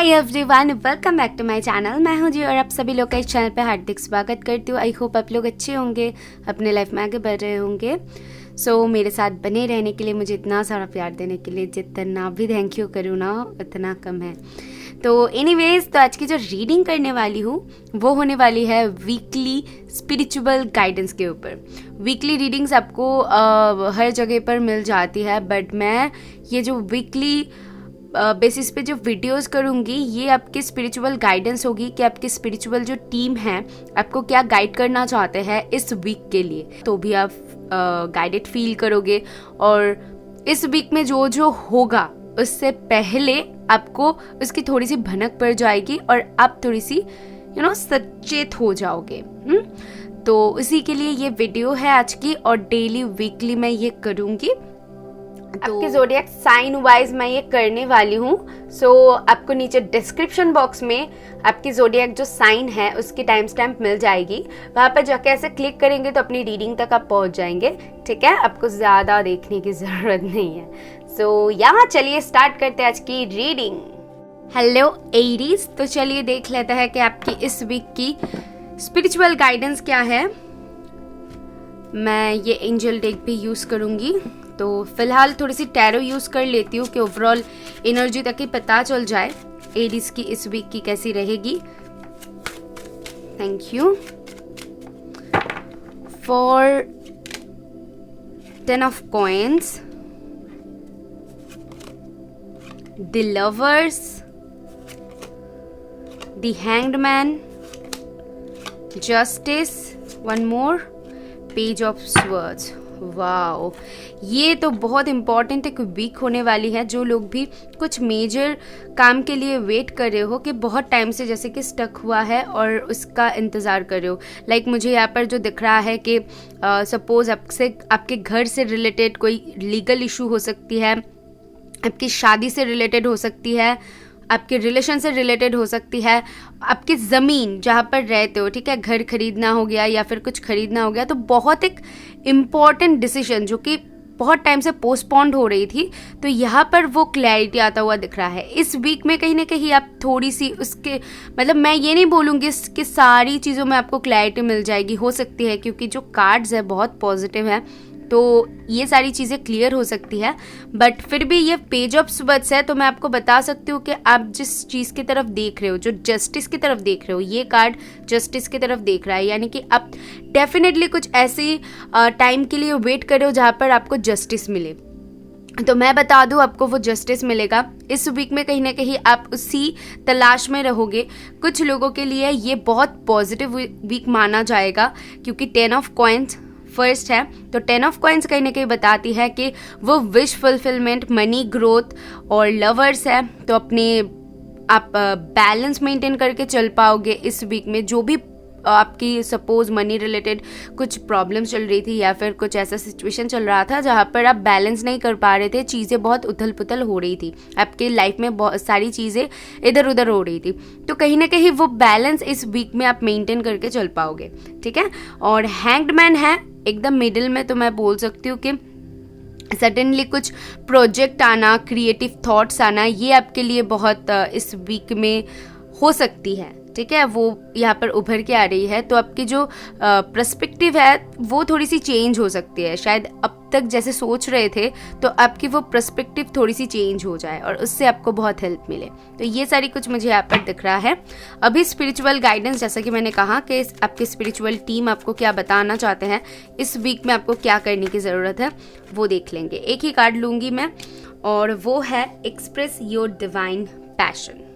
Hi everyone, welcome back to my channel. मैं हूं जी और आप सभी लोग का इस चैनल पे हार्दिक स्वागत करती हूँ। आई होप आप लोग अच्छे होंगे, अपने लाइफ में आगे बढ़ रहे होंगे। सो मेरे साथ बने रहने के लिए, मुझे इतना सारा प्यार देने के लिए जितना भी थैंक यू करूँ ना उतना कम है। तो एनीवेज, तो आज की जो रीडिंग करने वाली हूँ वो होने वाली है वीकली स्पिरिचुअल गाइडेंस के ऊपर। वीकली रीडिंग्स आपको हर जगह पर मिल जाती है, बट मैं ये जो वीकली बेसिस पे जो वीडियोस करूँगी ये आपके स्पिरिचुअल गाइडेंस होगी कि आपके स्पिरिचुअल जो टीम है आपको क्या गाइड करना चाहते हैं इस वीक के लिए, तो भी आप गाइडेड फील करोगे। और इस वीक में जो जो होगा उससे पहले आपको उसकी थोड़ी सी भनक पड़ जाएगी और आप थोड़ी सी सचेत हो जाओगे। तो उसी के लिए ये वीडियो है आज की, और डेली वीकली मैं ये करूँगी। तो आपके ज़ोडिएक साइन वाइज मैं ये करने वाली हूँ। सो आपको नीचे डिस्क्रिप्शन बॉक्स में आपकी ज़ोडिएक जो साइन है उसकी टाइम स्टैम्प मिल जाएगी। वहाँ पर जाके ऐसे क्लिक करेंगे तो अपनी रीडिंग तक आप पहुँच जाएंगे। ठीक है, आपको ज़्यादा देखने की ज़रूरत नहीं है। सो यहाँ चलिए स्टार्ट करते हैं आज की रीडिंग। हेलो एरीज, तो चलिए देख लेते हैं कि आपकी इस वीक की स्पिरिचुअल गाइडेंस क्या है। मैं ये एंजल डेक भी यूज़ करूँगी, तो फिलहाल थोड़ी सी टैरो यूज़ कर लेती हूँ कि ओवरऑल एनर्जी तक ही पता चल जाए एरीज की इस वीक की कैसी रहेगी। Thank you for 10 of coins, the lovers, the hanged man, justice, one more, page of swords। Wow, ये तो बहुत इम्पॉर्टेंट एक वीक होने वाली है। जो लोग भी कुछ मेजर काम के लिए वेट कर रहे हो कि बहुत टाइम से जैसे कि स्टक हुआ है और उसका इंतज़ार कर रहे हो, लाइक मुझे यहाँ पर जो दिख रहा है कि सपोज आपके घर से रिलेटेड कोई लीगल इशू हो सकती है, आपकी शादी से रिलेटेड हो सकती है, आपके रिलेशन से रिलेटेड हो सकती है, आपकी ज़मीन जहाँ पर रहते हो, ठीक है, घर खरीदना हो गया या फिर कुछ खरीदना हो गया। तो बहुत एक इम्पॉर्टेंट डिसीजन जो कि बहुत टाइम से पोस्टपोन्ड हो रही थी, तो यहाँ पर वो क्लैरिटी आता हुआ दिख रहा है। इस वीक में कहीं ना कहीं आप थोड़ी सी उसके, मतलब मैं ये नहीं बोलूँगी कि सारी चीज़ों में आपको क्लैरिटी मिल जाएगी, हो सकती है क्योंकि जो कार्ड्स है बहुत पॉजिटिव है, तो ये सारी चीज़ें क्लियर हो सकती है। बट फिर भी ये पेज ऑफ स्वर्ड्स है, तो मैं आपको बता सकती हूँ कि आप जिस चीज़ की तरफ देख रहे हो, जो जस्टिस की तरफ देख रहे हो, ये कार्ड जस्टिस की तरफ देख रहा है, यानी कि आप डेफिनेटली कुछ ऐसी टाइम के लिए वेट कर रहे हो जहाँ पर आपको जस्टिस मिले। तो मैं बता दूं, आपको वो जस्टिस मिलेगा इस वीक में। कहीं ना कहीं आप उसी तलाश में रहोगे। कुछ लोगों के लिए ये बहुत पॉजिटिव वीक माना जाएगा क्योंकि 10 of coins फर्स्ट है, तो 10 of coins कहीं ना कहीं बताती है कि वो विश फुलफिलमेंट, मनी ग्रोथ और लवर्स है। तो अपने आप बैलेंस मेंटेन करके चल पाओगे इस वीक में। जो भी आपकी सपोज मनी रिलेटेड कुछ प्रॉब्लम्स चल रही थी या फिर कुछ ऐसा सिचुएशन चल रहा था जहाँ पर आप बैलेंस नहीं कर पा रहे थे, चीज़ें बहुत उथल पुथल हो रही थी, आपके लाइफ में बहुत सारी चीज़ें इधर उधर हो रही थी, तो कहीं ना कहीं वो बैलेंस इस वीक में आप मेंटेन करके चल पाओगे। ठीक है, और हैंग्ड मैन है एकदम मिडिल में, तो मैं बोल सकती हूँ कि सडनली कुछ प्रोजेक्ट आना, क्रिएटिव थॉट्स आना, ये आपके लिए बहुत इस वीक में हो सकती है। ठीक है, वो यहाँ पर उभर के आ रही है, तो आपकी जो पर्सपेक्टिव है वो थोड़ी सी चेंज हो सकती है। शायद अब तक जैसे सोच रहे थे तो आपकी वो पर्सपेक्टिव थोड़ी सी चेंज हो जाए और उससे आपको बहुत हेल्प मिले। तो ये सारी कुछ मुझे यहाँ पर दिख रहा है। अभी स्पिरिचुअल गाइडेंस, जैसा कि मैंने कहा कि आपकी स्पिरिचुअल टीम आपको क्या बताना चाहते हैं, इस वीक में आपको क्या करने की ज़रूरत है वो देख लेंगे। एक ही कार्ड लूँगी मैं, और वो है एक्सप्रेस योर डिवाइन पैशन।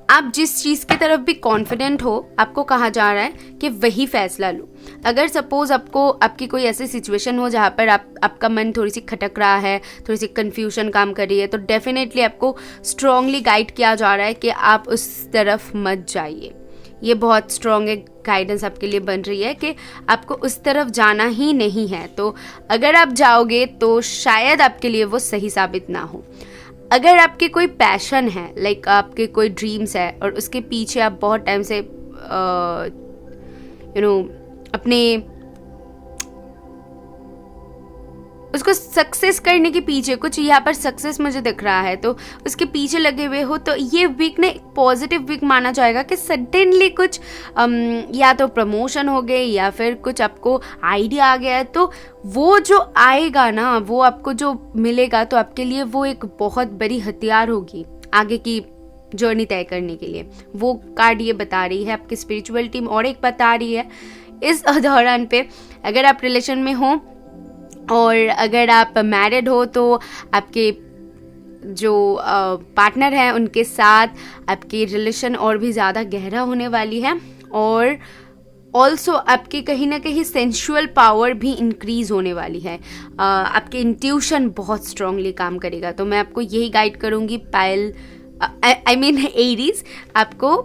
आप जिस चीज़ की तरफ भी कॉन्फिडेंट हो, आपको कहा जा रहा है कि वही फैसला लो। अगर सपोज आपकी कोई ऐसी सिचुएशन हो जहाँ पर आपका मन थोड़ी सी खटक रहा है, थोड़ी सी कन्फ्यूजन काम कर रही है, तो डेफिनेटली आपको स्ट्रांगली गाइड किया जा रहा है कि आप उस तरफ मत जाइए। ये बहुत स्ट्रॉन्ग एक गाइडेंस आपके लिए बन रही है कि आपको उस तरफ जाना ही नहीं है। तो अगर आप जाओगे तो शायद आपके लिए वो सही साबित ना हो। अगर आपकी कोई पैशन है, लाइक आपके कोई ड्रीम्स है और उसके पीछे आप बहुत टाइम से अपने उसको सक्सेस करने के पीछे कुछ यहाँ पर सक्सेस मुझे दिख रहा है, तो उसके पीछे लगे हुए हो, तो ये वीक ना एक पॉजिटिव वीक माना जाएगा कि सडनली कुछ या तो प्रमोशन हो गए या फिर कुछ आपको आइडिया आ गया है, तो वो जो आएगा ना, वो आपको जो मिलेगा, तो आपके लिए वो एक बहुत बड़ी हथियार होगी आगे की जर्नी तय करने के लिए। वो कार्ड ये बता रही है आपकी स्पिरिचुअल टीम, और एक बता रही है इस दौरान पे अगर आप रिलेशन में हो और अगर आप मैरिड हो तो आपके जो पार्टनर हैं उनके साथ आपकी रिलेशन और भी ज़्यादा गहरा होने वाली है, और ऑल्सो आपकी कहीं ना कहीं सेंशुअल पावर भी इंक्रीज होने वाली है। आपके इंट्यूशन बहुत स्ट्रांगली काम करेगा। तो मैं आपको यही गाइड करूँगी पायल, आई मीन एरीज, आपको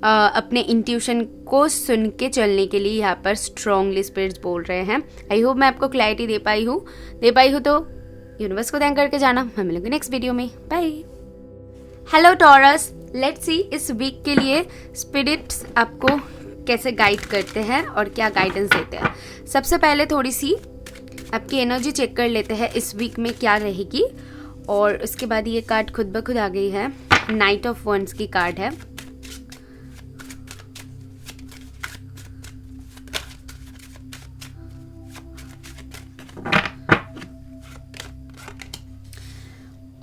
अपने इंट्यूशन को सुन के चलने के लिए यहाँ पर स्ट्रांगली स्पिरिट्स बोल रहे हैं। आई होप मैं आपको क्लैरिटी दे पाई हूँ तो यूनिवर्स को थैंक करके जाना। हम मिलेंगे नेक्स्ट वीडियो में। Bye. Hello Taurus, let's see इस वीक के लिए स्पिरिट्स आपको कैसे गाइड करते हैं और क्या गाइडेंस देते हैं। सबसे पहले थोड़ी सी आपकी एनर्जी चेक कर लेते हैं इस वीक में क्या रहेगी, और उसके बाद ये कार्ड खुद ब खुद आ गई है। नाइट ऑफ वंड्स की कार्ड है।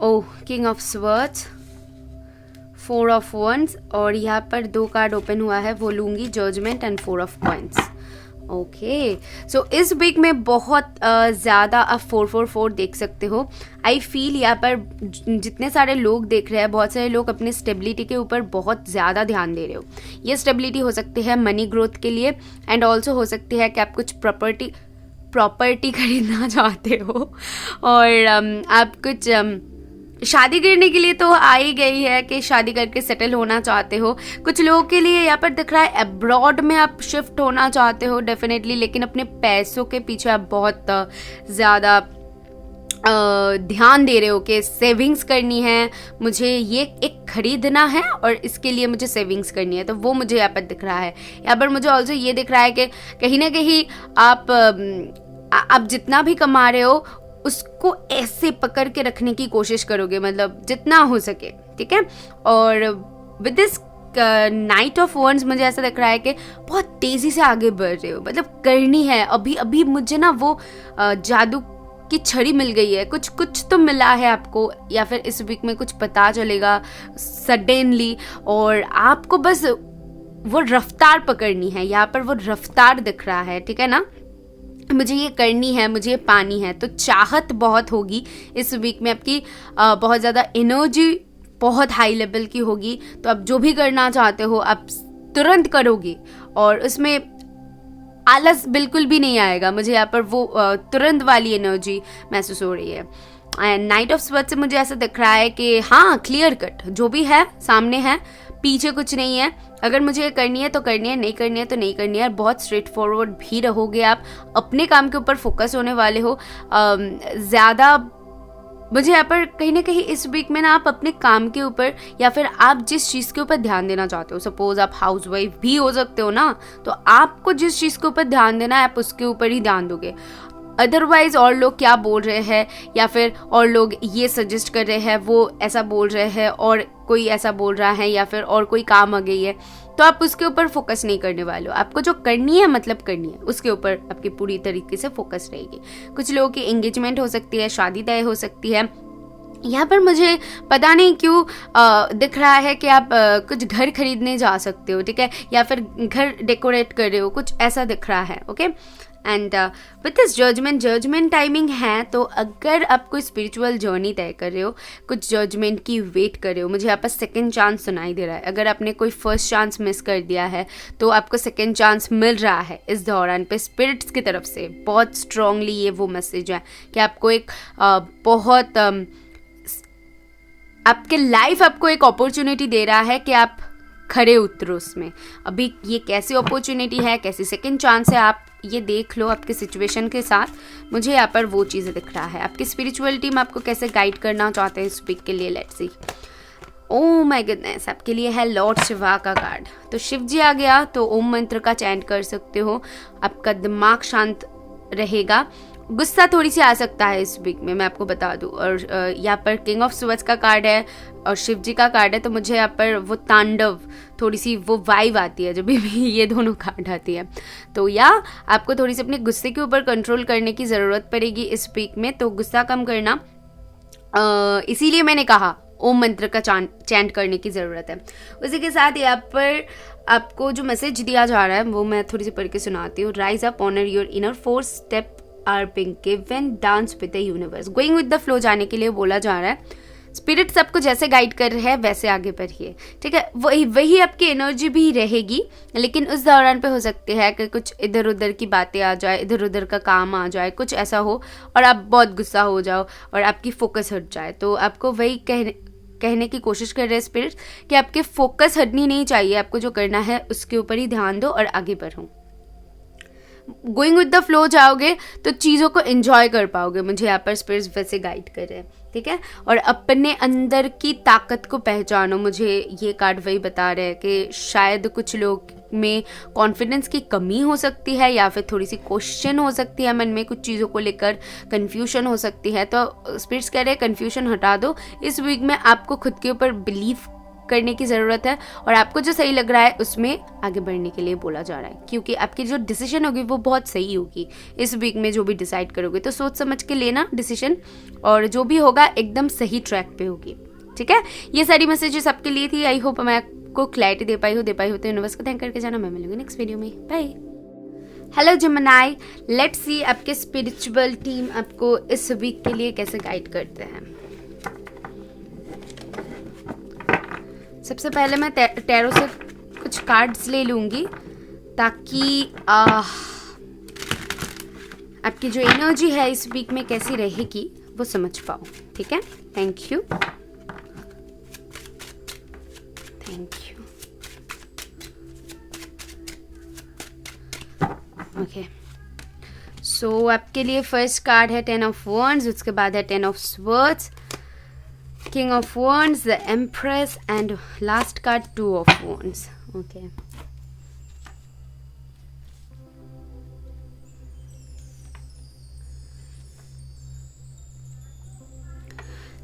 Oh, king of swords, 4 of wands, और यहाँ पर 2 कार्ड ओपन हुआ है, वो लूंगी, judgement and 4 of coins. Okay, so इस वीक में बहुत ज़्यादा आप 444 देख सकते हो। आई फील यहाँ पर जितने सारे लोग देख रहे हैं, बहुत सारे लोग अपने स्टेबिलिटी के ऊपर बहुत ज़्यादा ध्यान दे रहे हो। ये स्टेबिलिटी हो सकती है मनी ग्रोथ के लिए, एंड ऑल्सो हो सकती है कि आप कुछ प्रॉपर्टी खरीदना चाहते हो, और आप कुछ शादी करने के लिए तो आ ही गई है कि शादी करके सेटल होना चाहते हो। कुछ लोगों के लिए यहाँ पर दिख रहा है अब्रॉड में आप शिफ्ट होना चाहते हो डेफिनेटली, लेकिन अपने पैसों के पीछे आप बहुत ज़्यादा ध्यान दे रहे हो कि सेविंग्स करनी है, मुझे ये एक खरीदना है और इसके लिए मुझे सेविंग्स करनी है, तो वो मुझे यहाँ पर दिख रहा है। यहाँ पर मुझे ऑल्सो ये दिख रहा है कि कहीं ना कहीं आप जितना भी कमा रहे हो उसको ऐसे पकड़ के रखने की कोशिश करोगे, मतलब जितना हो सके, ठीक है। और with this night of wands मुझे ऐसा दिख रहा है कि बहुत तेज़ी से आगे बढ़ रहे हो, मतलब करनी है अभी अभी। मुझे ना वो जादू की छड़ी मिल गई है, कुछ तो मिला है आपको, या फिर इस वीक में कुछ पता चलेगा सडनली, और आपको बस वो रफ्तार पकड़नी है। यहाँ पर वो रफ्तार दिख रहा है, ठीक है ना। मुझे ये करनी है, मुझे ये पानी है, तो चाहत बहुत होगी इस वीक में आपकी। बहुत ज़्यादा एनर्जी बहुत हाई लेवल की होगी, तो आप जो भी करना चाहते हो आप तुरंत करोगे, और उसमें आलस बिल्कुल भी नहीं आएगा। मुझे यहाँ पर वो तुरंत वाली एनर्जी महसूस हो रही है। एंड नाइट ऑफ स्वर्ड्स से मुझे ऐसा दिख रहा है कि हाँ, क्लियर कट जो भी है सामने है, पीछे कुछ नहीं है। अगर मुझे ये करनी है तो करनी है, नहीं करनी है तो नहीं करनी है। बहुत स्ट्रेट फॉरवर्ड भी रहोगे आप, अपने काम के ऊपर फोकस होने वाले हो ज़्यादा। मुझे यहाँ पर कहीं ना कहीं इस वीक में ना आप अपने काम के ऊपर, या फिर आप जिस चीज़ के ऊपर ध्यान देना चाहते हो, सपोज आप हाउसवाइफ भी हो सकते हो ना, तो आपको जिस चीज़ के ऊपर ध्यान देना है आप उसके ऊपर ही ध्यान दोगे। अदरवाइज और लोग क्या बोल रहे हैं, या फिर और लोग ये सजेस्ट कर रहे हैं, वो ऐसा बोल रहे हैं, और कोई ऐसा बोल रहा है, या फिर और कोई काम आ गई है, तो आप उसके ऊपर फोकस नहीं करने वाले हो। आपको जो करनी है मतलब करनी है, उसके ऊपर आपकी पूरी तरीके से फोकस रहेगी। कुछ लोगों की एंगेजमेंट हो सकती है, शादी तय हो सकती है। यहाँ पर मुझे पता नहीं क्यों दिख रहा है कि आप कुछ घर खरीदने जा सकते हो, ठीक है, या फिर घर डेकोरेट कर रहे हो, कुछ ऐसा दिख रहा है। Okay, and with this judgement timing है, तो अगर आप कोई स्पिरिचुअल जर्नी तय कर रहे हो, कुछ जजमेंट की वेट कर रहे हो, मुझे यहाँ पर सेकेंड चांस सुनाई दे रहा है। अगर आपने कोई फर्स्ट चांस मिस कर दिया है तो आपको सेकेंड चांस मिल रहा है इस दौरान पे स्पिरिट्स की तरफ से। बहुत स्ट्रांगली ये वो मैसेज है कि आपको एक बहुत आपके लाइफ आपको एक अपॉर्चुनिटी दे रहा है कि आप खड़े उतरो उसमें। अभी ये कैसी अपॉर्चुनिटी है, कैसी सेकंड चांस है, आप ये देख लो आपके सिचुएशन के साथ। मुझे यहाँ पर वो चीज़ें दिख रहा है। आपकी स्पिरिचुअल टीम आपको कैसे गाइड करना चाहते हैं इस वीक के लिए, let's see. Oh my goodness, आपके लिए है लॉर्ड शिवा का कार्ड। तो शिव जी आ गया तो ओम मंत्र का चैंट कर सकते हो, आपका दिमाग शांत रहेगा गुस्सा थोड़ी सी आ सकता है इस वीक में, मैं आपको बता दूं। और यहाँ पर किंग ऑफ स्वर्ड्स का कार्ड है और शिव जी का कार्ड है, तो मुझे यहाँ पर वो तांडव, थोड़ी सी वो वाइब आती है जब भी ये दोनों कार्ड आती है। तो या आपको थोड़ी सी अपने गुस्से के ऊपर कंट्रोल करने की ज़रूरत पड़ेगी इस वीक में, तो गुस्सा कम करना। इसीलिए मैंने कहा ओम मंत्र का चैंट करने की ज़रूरत है। उसी के साथ यहाँ पर आपको जो मैसेज दिया जा रहा है वो मैं थोड़ी सी पढ़ के सुनाती हूँ। Rise up, honour your inner, 4 step are being given, dance with the universe. Going with the flow जाने के लिए बोला जा रहा है। स्पिरिट सबको जैसे गाइड कर रहे हैं वैसे आगे बढ़िए, ठीक है। वही आपकी एनर्जी भी रहेगी, लेकिन उस दौरान पे हो सकते हैं कि कुछ इधर उधर की बातें आ जाए, इधर उधर का काम आ जाए, कुछ ऐसा हो और आप बहुत गुस्सा हो जाओ और आपकी फोकस हट जाए। तो आपको वही कहने की कोशिश कर रहे हैं स्पिरिट कि आपके फोकस हटनी नहीं चाहिए, आपको जो करना है उसके ऊपर ही ध्यान दो और आगे बढ़ो। गोइंग विद द फ्लो जाओगे तो चीज़ों को एंजॉय कर पाओगे, मुझे यहाँ पर स्पिरिट्स वैसे गाइड कर रहे हैं, ठीक है। और अपने अंदर की ताकत को पहचानो, मुझे ये कार्ड वही बता रहे हैं कि शायद कुछ लोग में कॉन्फिडेंस की कमी हो सकती है या फिर थोड़ी सी क्वेश्चन हो सकती है मन में, कुछ चीज़ों को लेकर कन्फ्यूजन हो सकती है। तो स्पिरिट्स कह रहे हैं कन्फ्यूजन हटा दो। इस वीक में आपको खुद के ऊपर बिलीव करने की ज़रूरत है और आपको जो सही लग रहा है उसमें आगे बढ़ने के लिए बोला जा रहा है, क्योंकि आपकी जो डिसीजन होगी वो बहुत सही होगी इस वीक में। जो भी डिसाइड करोगे तो सोच समझ के लेना डिसीजन, और जो भी होगा एकदम सही ट्रैक पे होगी, ठीक है। ये सारी मैसेजेस आपके लिए थी। आई होप मैं आपको क्लैरिटी दे पाई हो तो यूनिवर्स को थैंक करके जाना। मैं मिलूंगी नेक्स्ट वीडियो में, bye. Hello Gemini, let's see आपके स्पिरिचुअल टीम आपको इस वीक के लिए कैसे गाइड करते हैं। सबसे पहले मैं टैरो से कुछ कार्ड्स ले लूँगी ताकि आपकी जो एनर्जी है इस वीक में कैसी रहेगी वो समझ पाओ, ठीक है। Thank you, thank you. Okay, so आपके लिए फर्स्ट कार्ड है 10 ऑफ वॉन्ड्स, उसके बाद है 10 of swords, King of Wands, the Empress, and last card 2 of Wands. Okay.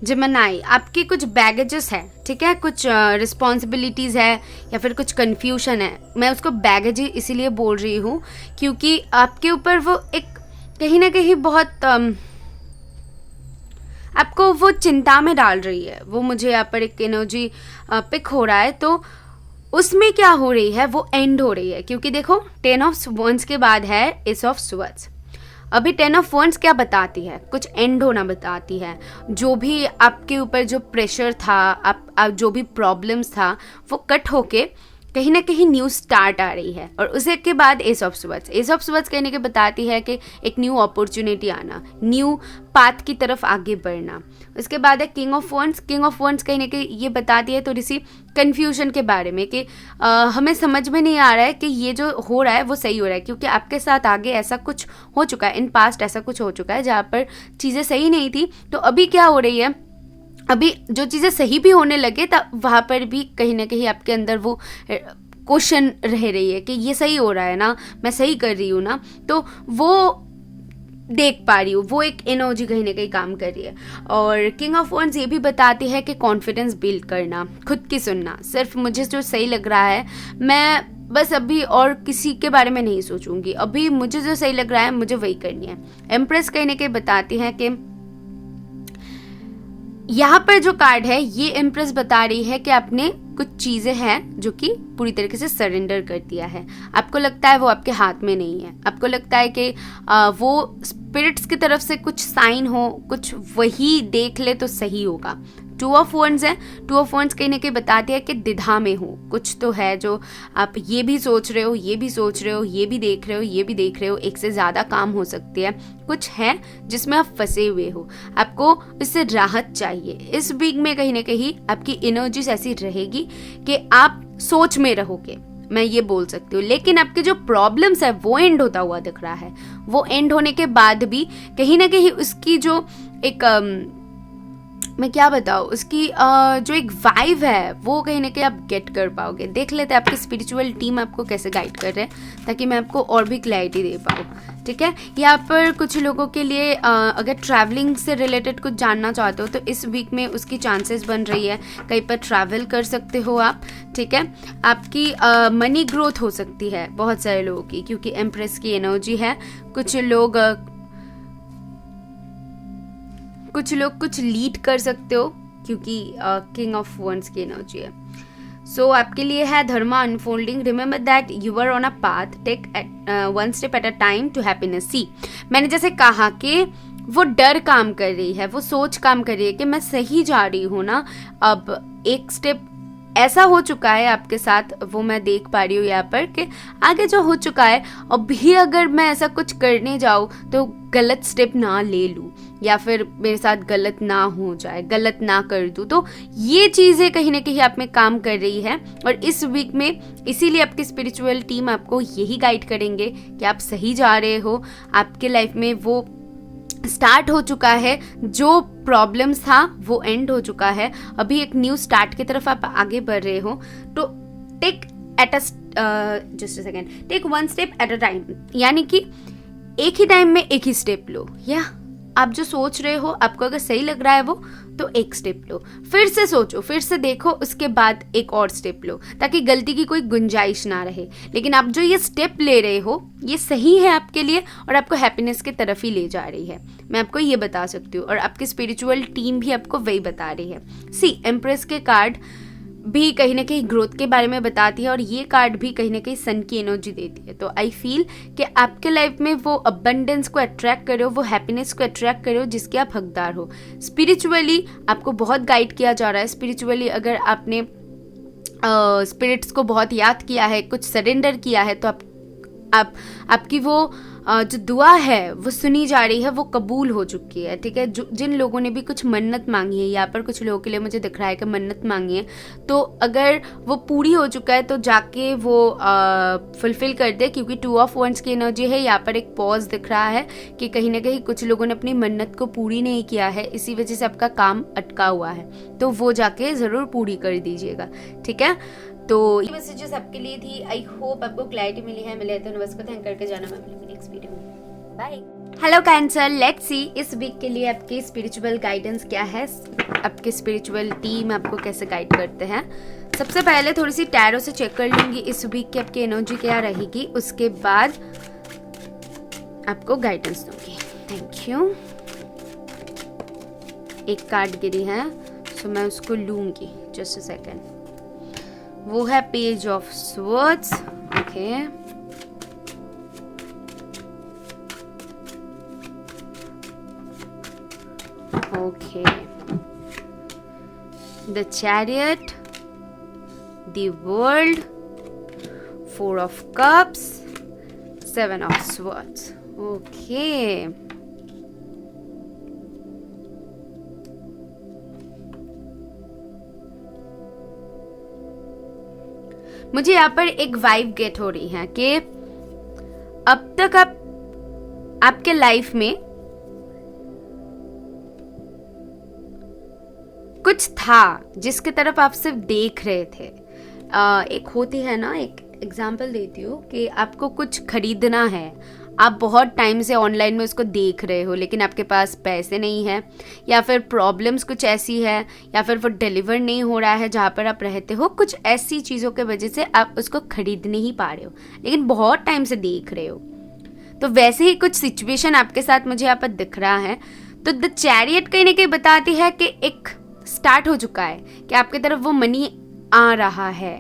Gemini, आपकी कुछ बैगेजेस है, ठीक है, कुछ रिस्पॉन्सिबिलिटीज़ है या फिर कुछ कन्फ्यूजन है। मैं उसको बैगेज इसीलिए बोल रही हूँ क्योंकि आपके ऊपर वो एक कहीं ना कहीं बहुत आपको वो चिंता में डाल रही है। वो मुझे यहाँ पर एक एनर्जी पिक हो रहा है, तो उसमें क्या हो रही है, वो एंड हो रही है। क्योंकि देखो 10 ऑफ वॉन्ड्स के बाद है एस ऑफ स्वर्ड्स। अभी 10 ऑफ वॉन्ड्स क्या बताती है, कुछ एंड होना बताती है। जो भी आपके ऊपर जो प्रेशर था, आप जो भी प्रॉब्लम्स था वो कट होके कहीं ना कहीं न्यू स्टार्ट आ रही है। और उसे के बाद S of swords, S of swords कहने के बताती है कि एक न्यू अपॉर्चुनिटी आना, न्यू पाथ की तरफ आगे बढ़ना। उसके बाद है king of wands. King of wands कहने के ये बताती है थोड़ी सी कन्फ्यूजन के बारे में कि हमें समझ में नहीं आ रहा है कि ये जो हो रहा है वो सही हो रहा है, क्योंकि आपके साथ आगे ऐसा कुछ हो चुका है, इन पास्ट ऐसा कुछ हो चुका है जहाँ पर चीज़ें सही नहीं थी। तो अभी क्या हो रही है, अभी जो चीज़ें सही भी होने लगे तब वहाँ पर भी कहीं ना कहीं आपके अंदर वो क्वेश्चन रह रही है कि ये सही हो रहा है ना, मैं सही कर रही हूँ ना। तो वो देख पा रही हूँ, वो एक एनर्जी कहीं ना कहीं काम कर रही है। और किंग ऑफ वॉन्ड्स ये भी बताती है कि कॉन्फिडेंस बिल्ड करना, खुद की सुनना। सिर्फ मुझे जो सही लग रहा है मैं बस अभी और किसी के बारे में नहीं सोचूंगी, अभी मुझे जो सही लग रहा है मुझे वही करनी है। एम्प्रेस कहने के बताती है कि यहाँ पर जो कार्ड है ये एम्प्रेस बता रही है कि आपने कुछ चीज़ें हैं जो कि पूरी तरीके से सरेंडर कर दिया है। आपको लगता है वो आपके हाथ में नहीं है, आपको लगता है कि वो स्पिरिट्स की तरफ से कुछ साइन हो, कुछ वही देख ले तो सही होगा। 2 ऑफ वॉन्ड्स है, 2 ऑफ वॉन्ड्स कहीं ना कहीं बताती है कि द्विधा में हो, कुछ तो है जो आप ये भी सोच रहे हो, ये भी सोच रहे हो, ये भी देख रहे हो, ये भी देख रहे हो, एक से ज़्यादा काम हो सकती है। कुछ है जिसमें आप फंसे हुए हो, आपको इससे राहत चाहिए। इस वीक में कहीं ना कहीं आपकी एनर्जीज ऐसी रहेगी कि आप सोच में रहोगे, मैं ये बोल सकती हूँ। लेकिन आपके जो प्रॉब्लम्स है वो एंड होता हुआ दिख रहा है। वो एंड होने के बाद भी कहीं ना कहीं उसकी जो एक मैं क्या बताऊँ, उसकी जो एक वाइब है वो कहीं ना कहीं आप गेट कर पाओगे। देख लेते हैं आपकी स्पिरिचुअल टीम आपको कैसे गाइड कर रहे हैं, ताकि मैं आपको और भी क्लैरिटी दे पाऊँ। ठीक है, यहाँ पर कुछ लोगों के लिए अगर ट्रैवलिंग से रिलेटेड कुछ जानना चाहते हो तो इस वीक में उसकी चांसेस बन रही है, कहीं पर ट्रैवल कर सकते हो आप। ठीक है, आपकी मनी ग्रोथ हो सकती है बहुत सारे लोगों की, क्योंकि एम्प्रेस की एनर्जी है। कुछ लोग कुछ लीड कर सकते हो, क्योंकि किंग ऑफ वंस की एनर्जी है। सो आपके लिए है dharma unfolding. Remember that you are on a path, take one step at a time to happiness. See, मैंने जैसे कहा कि वो डर काम कर रही है, वो सोच काम कर रही है कि मैं सही जा रही हूँ ना। अब एक स्टेप ऐसा हो चुका है आपके साथ, वो मैं देख पा रही हूँ यहाँ पर, कि आगे जो हो चुका है, अभी अगर मैं ऐसा कुछ करने जाऊँ तो गलत स्टेप ना ले लूँ, या फिर मेरे साथ गलत ना हो जाए, गलत ना कर दूँ। तो ये चीज़ें कहीं ना कहीं आप में काम कर रही है, और इस वीक में इसीलिए आपकी स्पिरिचुअल टीम आपको यही गाइड करेंगे कि आप सही जा रहे हो। आपके लाइफ में वो स्टार्ट हो चुका है, जो प्रॉब्लम्स था वो एंड हो चुका है, अभी एक न्यू स्टार्ट की तरफ आप आगे बढ़ रहे हो। तो take at just a second, take one step at a time, यानी कि एक ही टाइम में एक ही स्टेप लो। या आप जो सोच रहे हो, आपको अगर सही लग रहा है वो, तो एक स्टेप लो, फिर से सोचो, फिर से देखो, उसके बाद एक और स्टेप लो, ताकि गलती की कोई गुंजाइश ना रहे। लेकिन आप जो ये स्टेप ले रहे हो ये सही है आपके लिए, और आपको हैप्पीनेस की तरफ ही ले जा रही है, मैं आपको ये बता सकती हूँ। और आपकी स्पिरिचुअल टीम भी आपको वही बता रही है। सी, एम्प्रेस के कार्ड भी कहीं ना कहीं ग्रोथ के बारे में बताती है, और ये कार्ड भी कहीं ना कहीं सन की एनर्जी देती है। तो आई फील कि आपके लाइफ में वो अबंडेंस को अट्रैक्ट करे हो, वो हैप्पीनेस को अट्रैक्ट करे हो, जिसके आप हकदार हो। स्पिरिचुअली आपको बहुत गाइड किया जा रहा है। स्पिरिचुअली अगर आपने स्पिरिट्स को बहुत याद किया है, कुछ सरेंडर किया है, तो आपकी वो जो दुआ है वो सुनी जा रही है, वो कबूल हो चुकी है। ठीक है, जिन लोगों ने भी कुछ मन्नत मांगी है, यहाँ पर कुछ लोगों के लिए मुझे दिख रहा है कि मन्नत मांगी है, तो अगर वो पूरी हो चुका है तो जाके वो फुलफिल कर दे, क्योंकि टू ऑफ वंस की एनर्जी है। यहाँ पर एक पॉज दिख रहा है कि कहीं ना कहीं कुछ लोगों ने अपनी मन्नत को पूरी नहीं किया है, इसी वजह से आपका काम अटका हुआ है, तो वो जाके ज़रूर पूरी कर दीजिएगा। ठीक है, तो ये मैसेजेस आपके लिए थी। आई होप आपको क्लैरिटी मिली है। मिले तो यूनिवर्स को थैंक करके जाना। मैं मिलूंगी नेक्स्ट वीडियो में। Bye. Hello Cancer, let's see इस वीक के लिए आपकी स्पिरिचुअल गाइडेंस क्या है, आपके स्पिरिचुअल टीम आपको कैसे गाइड करते हैं। सबसे पहले थोड़ी सी टैरो से चेक कर लूंगी इस वीक की आपकी एनर्जी क्या रहेगी, उसके बाद आपको गाइडेंस दूंगी। Thank you. एक कार्ड गिरी है, सो मैं उसको लूंगी। Just a second. वो है page of swords. Okay, okay, the chariot, the world, four of cups, seven of swords. Okay, मुझे यहाँ पर एक वाइब गेट हो रही है कि अब तक आपके लाइफ में कुछ था जिसके तरफ आप सिर्फ देख रहे थे। एक होती है ना, एक एग्जांपल देती हूँ कि आपको कुछ खरीदना है, आप बहुत टाइम से ऑनलाइन में उसको देख रहे हो, लेकिन आपके पास पैसे नहीं है, या फिर प्रॉब्लम्स कुछ ऐसी है, या फिर वो डिलीवर नहीं हो रहा है जहाँ पर आप रहते हो। कुछ ऐसी चीज़ों के वजह से आप उसको खरीद नहीं पा रहे हो, लेकिन बहुत टाइम से देख रहे हो। तो वैसे ही कुछ सिचुएशन आपके साथ मुझे यहाँ पर दिख रहा है। तो द चैरियट कहीं ना कहीं बताती है कि एक स्टार्ट हो चुका है, कि आपकी तरफ वो मनी आ रहा है,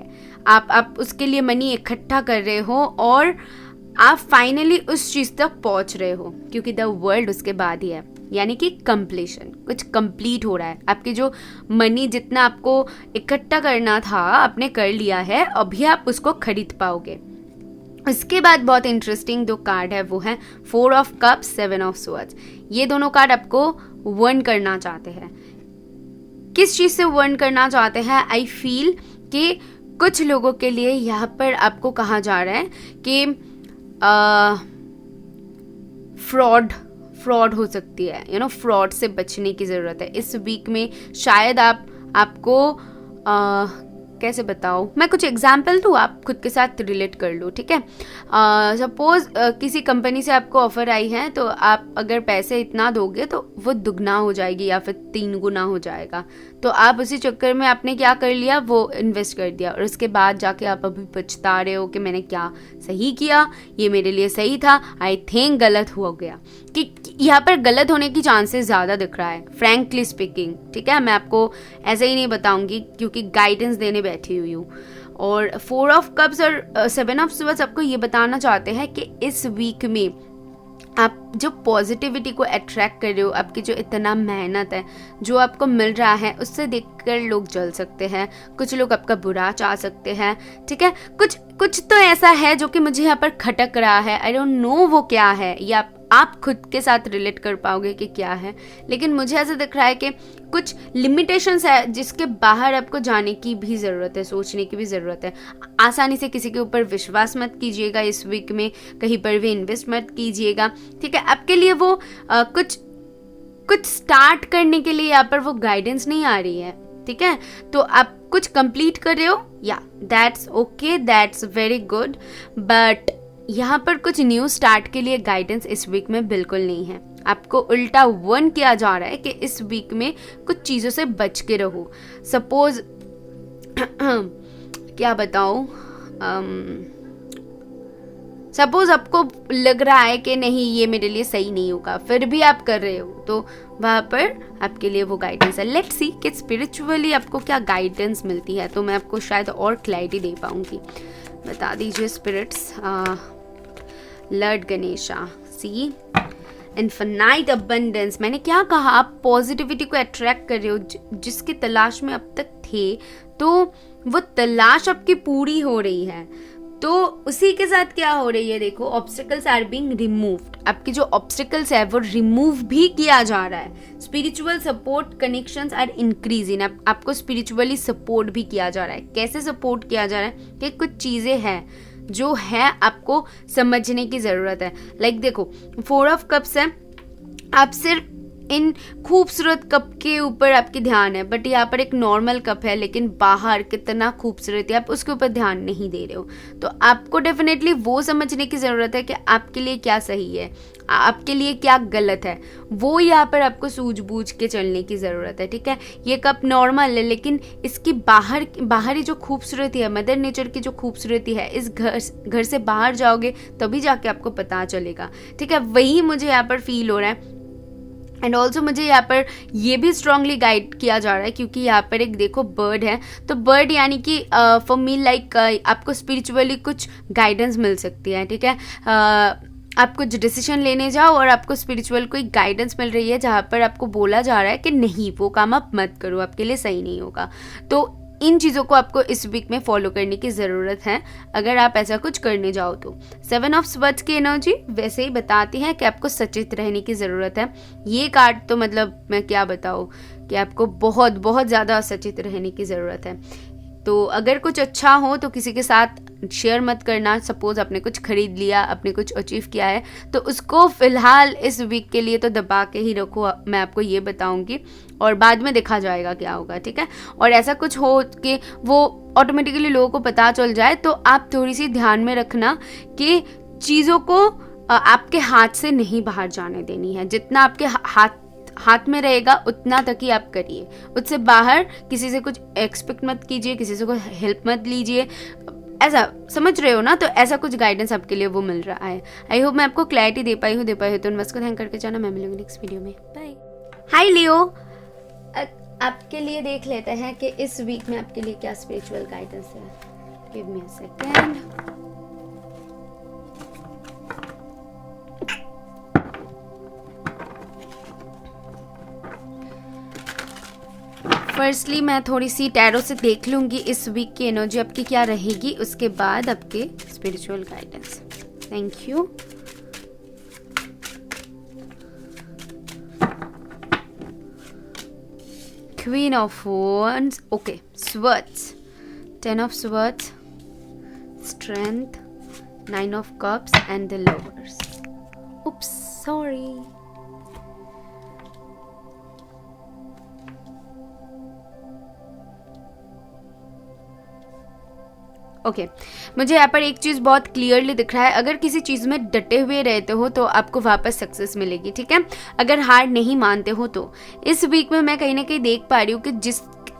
आप उसके लिए मनी इकट्ठा कर रहे हो, और आप फाइनली उस चीज़ तक पहुंच रहे हो, क्योंकि द वर्ल्ड उसके बाद ही है, यानी कि कंप्लीशन, कुछ कंप्लीट हो रहा है। आपकी जो मनी जितना आपको इकट्ठा करना था आपने कर लिया है, अभी आप उसको खरीद पाओगे। उसके बाद बहुत इंटरेस्टिंग दो कार्ड है, वो है four of cups, seven of swords. ये दोनों कार्ड आपको वर्न करना चाहते हैं। किस चीज़ से वर्न करना चाहते हैं? आई फील कि कुछ लोगों के लिए यहाँ पर आपको कहा जा रहा है कि फ्रॉड हो सकती है, फ्रॉड से बचने की ज़रूरत है इस वीक में। शायद आपको कैसे बताओ, मैं कुछ एग्जाम्पल दूँ, आप खुद के साथ रिलेट कर लो, ठीक है। सपोज किसी कंपनी से आपको ऑफर आई है, तो आप अगर पैसे इतना दोगे तो वो दुगना हो जाएगी या फिर 3 गुना हो जाएगा। तो आप उसी चक्कर में आपने क्या कर लिया, वो इन्वेस्ट कर दिया, और उसके बाद जाके आप अभी पछता रहे हो कि मैंने क्या सही किया, ये मेरे लिए सही था, आई थिंक गलत हो गया। कि यहाँ पर गलत होने की चांसेस ज़्यादा दिख रहा है, फ्रैंकली स्पीकिंग, ठीक है। मैं आपको ऐसे ही नहीं बताऊंगी क्योंकि गाइडेंस देने बैठी हुई हूँ। और 4 ऑफ कप्स और 7 ऑफ स्वर्ड्स आपको ये बताना चाहते हैं कि इस वीक में आप जो पॉजिटिविटी को अट्रैक्ट कर रहे हो, आपकी जो इतना मेहनत है, जो आपको मिल रहा है, उससे देखकर लोग जल सकते हैं, कुछ लोग आपका बुरा चाह सकते हैं, ठीक है। कुछ तो ऐसा है जो कि मुझे यहाँ पर खटक रहा है, आई डोंट नो वो क्या है, या आप खुद के साथ रिलेट कर पाओगे कि क्या है, लेकिन मुझे ऐसा दिख रहा है कि कुछ लिमिटेशंस है जिसके बाहर आपको जाने की भी ज़रूरत है, सोचने की भी ज़रूरत है। आसानी से किसी के ऊपर विश्वास मत कीजिएगा इस वीक में, कहीं पर भी इन्वेस्ट मत कीजिएगा, ठीक है। आपके लिए वो कुछ स्टार्ट करने के लिए यहाँ पर वो गाइडेंस नहीं आ रही है, ठीक है। तो आप कुछ कंप्लीट कर रहे हो, या that's okay, that's very good, but यहाँ पर कुछ न्यू स्टार्ट के लिए गाइडेंस इस वीक में बिल्कुल नहीं है। आपको उल्टा वन किया जा रहा है कि इस वीक में कुछ चीज़ों से बच के रहो। सपोज क्या बताऊँ, सपोज आपको लग रहा है कि नहीं ये मेरे लिए सही नहीं होगा, फिर भी आप कर रहे हो, तो वहाँ पर आपके लिए वो गाइडेंस है। लेट्स सी कि स्पिरिचुअली आपको क्या गाइडेंस मिलती है, तो मैं आपको शायद और क्लैरिटी दे पाऊंगी। बता दीजिए स्पिरिट्स। लॉर्ड गणेशा, सी इन्फिनाइट अबंडेंस। मैंने क्या कहा, आप पॉजिटिविटी को अट्रैक्ट कर रहे हो, जिसकी तलाश में अब तक थे, तो वो तलाश आपकी पूरी हो रही है। तो उसी के साथ क्या हो रही है, देखो, ऑब्स्टिकल्स आर बीइंग रिमूव्ड। आपकी जो ऑब्स्टिकल्स है वो रिमूव भी किया जा रहा है। Spiritual support connections are increasing. आपको स्पिरिचुअली सपोर्ट भी किया जा रहा है। कैसे सपोर्ट किया जा रहा है कि कुछ चीज़ें हैं जो है आपको समझने की ज़रूरत है। लाइक देखो, 4 ऑफ कप्स है, आप सिर्फ इन खूबसूरत कप के ऊपर आपकी ध्यान है, बट यहाँ पर एक नॉर्मल कप है, लेकिन बाहर कितना खूबसूरत है, आप उसके ऊपर ध्यान नहीं दे रहे हो। तो आपको डेफिनेटली वो समझने की ज़रूरत है कि आपके लिए क्या सही है, आपके लिए क्या गलत है, वो यहाँ पर आपको सूझबूझ के चलने की ज़रूरत है, ठीक है। ये कप नॉर्मल है, लेकिन इसकी बाहरी जो खूबसूरती है, मदर नेचर की जो खूबसूरती है, इस घर से बाहर जाओगे तभी जाके आपको पता चलेगा, ठीक है। वही मुझे यहाँ पर फील हो रहा है। एंड ऑल्सो मुझे यहाँ पर ये भी स्ट्रांगली गाइड किया जा रहा है, क्योंकि यहाँ पर एक देखो बर्ड है, तो बर्ड यानी कि फॉर मी लाइक आपको स्पिरिचुअली कुछ गाइडेंस मिल सकती है, ठीक है। आप कुछ डिसीजन लेने जाओ और आपको स्पिरिचुअल कोई गाइडेंस मिल रही है, जहाँ पर आपको बोला जा रहा है कि नहीं, वो काम आप मत करो, आपके लिए सही नहीं होगा। तो इन चीज़ों को आपको इस वीक में फॉलो करने की ज़रूरत है, अगर आप ऐसा कुछ करने जाओ तो। 7 ऑफ स्वर्ड्स की एनर्जी वैसे ही बताती है कि आपको सचेत रहने की ज़रूरत है। ये कार्ड तो मतलब मैं क्या बताऊँ कि आपको बहुत बहुत ज़्यादा सचेत रहने की ज़रूरत है। तो अगर कुछ अच्छा हो तो किसी के साथ शेयर मत करना। सपोज आपने कुछ खरीद लिया, आपने कुछ अचीव किया है, तो उसको फ़िलहाल इस वीक के लिए तो दबा के ही रखो, मैं आपको ये बताऊंगी, और बाद में देखा जाएगा क्या होगा, ठीक है। और ऐसा कुछ हो कि वो ऑटोमेटिकली लोगों को पता चल जाए, तो आप थोड़ी सी ध्यान में रखना कि चीज़ों को आपके हाथ से नहीं बाहर जाने देनी है। जितना आपके हाथ में रहेगा उतना तक ही आप करिए, उससे बाहर किसी से कुछ एक्सपेक्ट मत कीजिए, किसी से कोई हेल्प मत लीजिए। ऐसा समझ रहे हो ना, तो ऐसा कुछ गाइडेंस आपके लिए वो मिल रहा है। आई होप मैं आपको क्लैरिटी दे पाई हूँ। तो इन्वेस्ट को थैंक करके जाना। मैं मिलूंगी नेक्स्ट वीडियो में। बाय। हाय लियो, आपके लिए देख लेते हैं कि इस वीक में आपके लिए क्या स्पिरिचुअल गाइडेंस है। Give me a second. Firstly मैं थोड़ी सी टैरो से देख लूँगी इस वीक की एनर्जी आपकी क्या रहेगी, उसके बाद आपके spiritual guidance. Thank you. Queen of wands, okay, swords, 10 of swords, strength, 9 of cups and the lovers. Oops, sorry. Okay मुझे यहाँ पर एक चीज़ बहुत क्लियरली दिख रहा है, अगर किसी चीज़ में डटे हुए रहते हो तो आपको वापस सक्सेस मिलेगी, ठीक है। अगर हार नहीं मानते हो तो इस वीक में मैं कहीं ना कहीं देख पा रही हूँ कि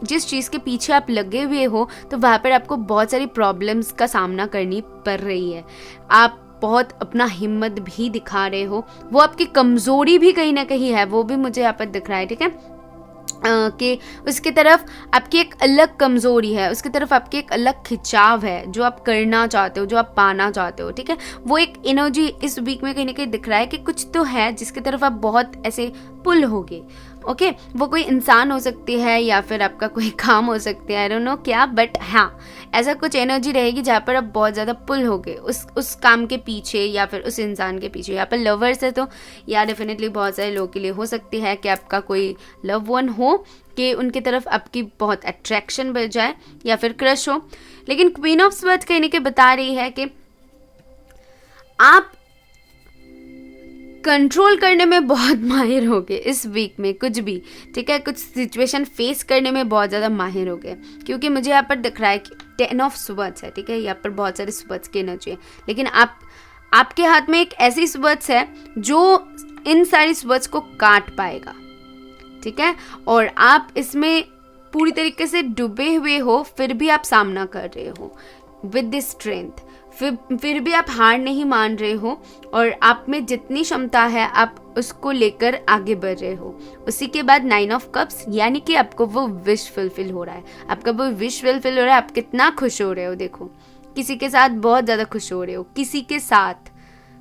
जिस चीज़ के पीछे आप लगे हुए हो तो वहाँ पर आपको बहुत सारी प्रॉब्लम्स का सामना करनी पड़ रही है। आप बहुत अपना हिम्मत भी दिखा रहे हो, वो आपकी कमज़ोरी भी कहीं ना कहीं है, वो भी मुझे यहाँ पर दिख रहा है, ठीक है। कि उसकी तरफ आपकी एक अलग कमज़ोरी है, उसकी तरफ आपकी एक अलग खिंचाव है, जो आप करना चाहते हो, जो आप पाना चाहते हो, ठीक है। वो एक एनर्जी इस वीक में कहीं ना कहीं दिख रहा है कि कुछ तो है जिसकी तरफ आप बहुत ऐसे पुल होगे। ओके वो कोई इंसान हो सकती है या फिर आपका कोई काम हो सकता है, आई डोंट नो क्या, बट हाँ ऐसा कुछ एनर्जी रहेगी जहाँ पर आप बहुत ज़्यादा पुल होगे उस काम के पीछे या फिर उस इंसान के पीछे। यहाँ पर लवर्स है तो या डेफिनेटली बहुत सारे लोगों के लिए हो सकती है कि आपका कोई लव वन हो कि उनकी तरफ आपकी बहुत अट्रैक्शन बढ़ जाए या फिर क्रश हो। लेकिन क्वीन ऑफ स्वर्ड्स कहने के बता रही है कि आप कंट्रोल करने में बहुत माहिर हो गए इस वीक में, कुछ भी, ठीक है, कुछ सिचुएशन फेस करने में बहुत ज़्यादा माहिर हो गए, क्योंकि मुझे यहाँ पर दिख रहा है कि 10 ऑफ स्वर्ड्स है, ठीक है। यहाँ पर बहुत सारे स्वर्ड्स की एनर्जी है, लेकिन आपके हाथ में एक ऐसी स्वर्ड्स है जो इन सारी स्वर्ड्स को काट पाएगा, ठीक है। और आप इसमें पूरी तरीके से डूबे हुए हो, फिर भी आप सामना कर रहे हो विद दिस स्ट्रेंथ, फिर भी आप हार नहीं मान रहे हो और आप में जितनी क्षमता है आप उसको लेकर आगे बढ़ रहे हो। उसी के बाद 9 ऑफ कप्स, यानी कि आपको वो विश फुलफिल हो रहा है, आपका वो विश फुलफिल हो रहा है। आप कितना खुश हो रहे हो, देखो किसी के साथ बहुत ज़्यादा खुश हो रहे हो, किसी के साथ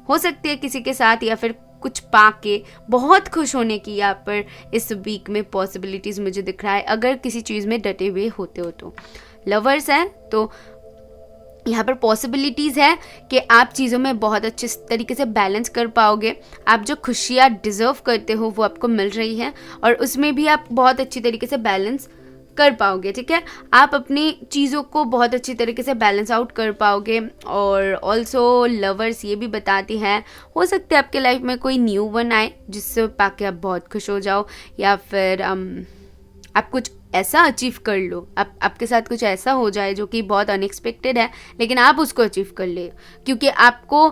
हो सकती है, किसी के साथ या फिर कुछ पाके बहुत खुश होने की यहाँ पर इस वीक में पॉसिबिलिटीज़ मुझे दिख रहा है, अगर किसी चीज़ में डटे हुए होते हो तो। लवर्स हैं तो यहाँ पर पॉसिबिलिटीज़ है कि आप चीज़ों में बहुत अच्छे तरीके से बैलेंस कर पाओगे। आप जो खुशियाँ डिज़र्व करते हो वो आपको मिल रही है और उसमें भी आप बहुत अच्छी तरीके से बैलेंस कर पाओगे, ठीक है। आप अपनी चीज़ों को बहुत अच्छी तरीके से बैलेंस आउट कर पाओगे। और ऑल्सो लवर्स ये भी बताती हैं, हो सकता है आपके लाइफ में कोई न्यू वन आए जिससे पाके आप बहुत खुश हो जाओ, या फिर आप कुछ ऐसा अचीव कर लो, आपके साथ कुछ ऐसा हो जाए जो कि बहुत अनएक्सपेक्टेड है, लेकिन आप उसको अचीव कर ले, क्योंकि आपको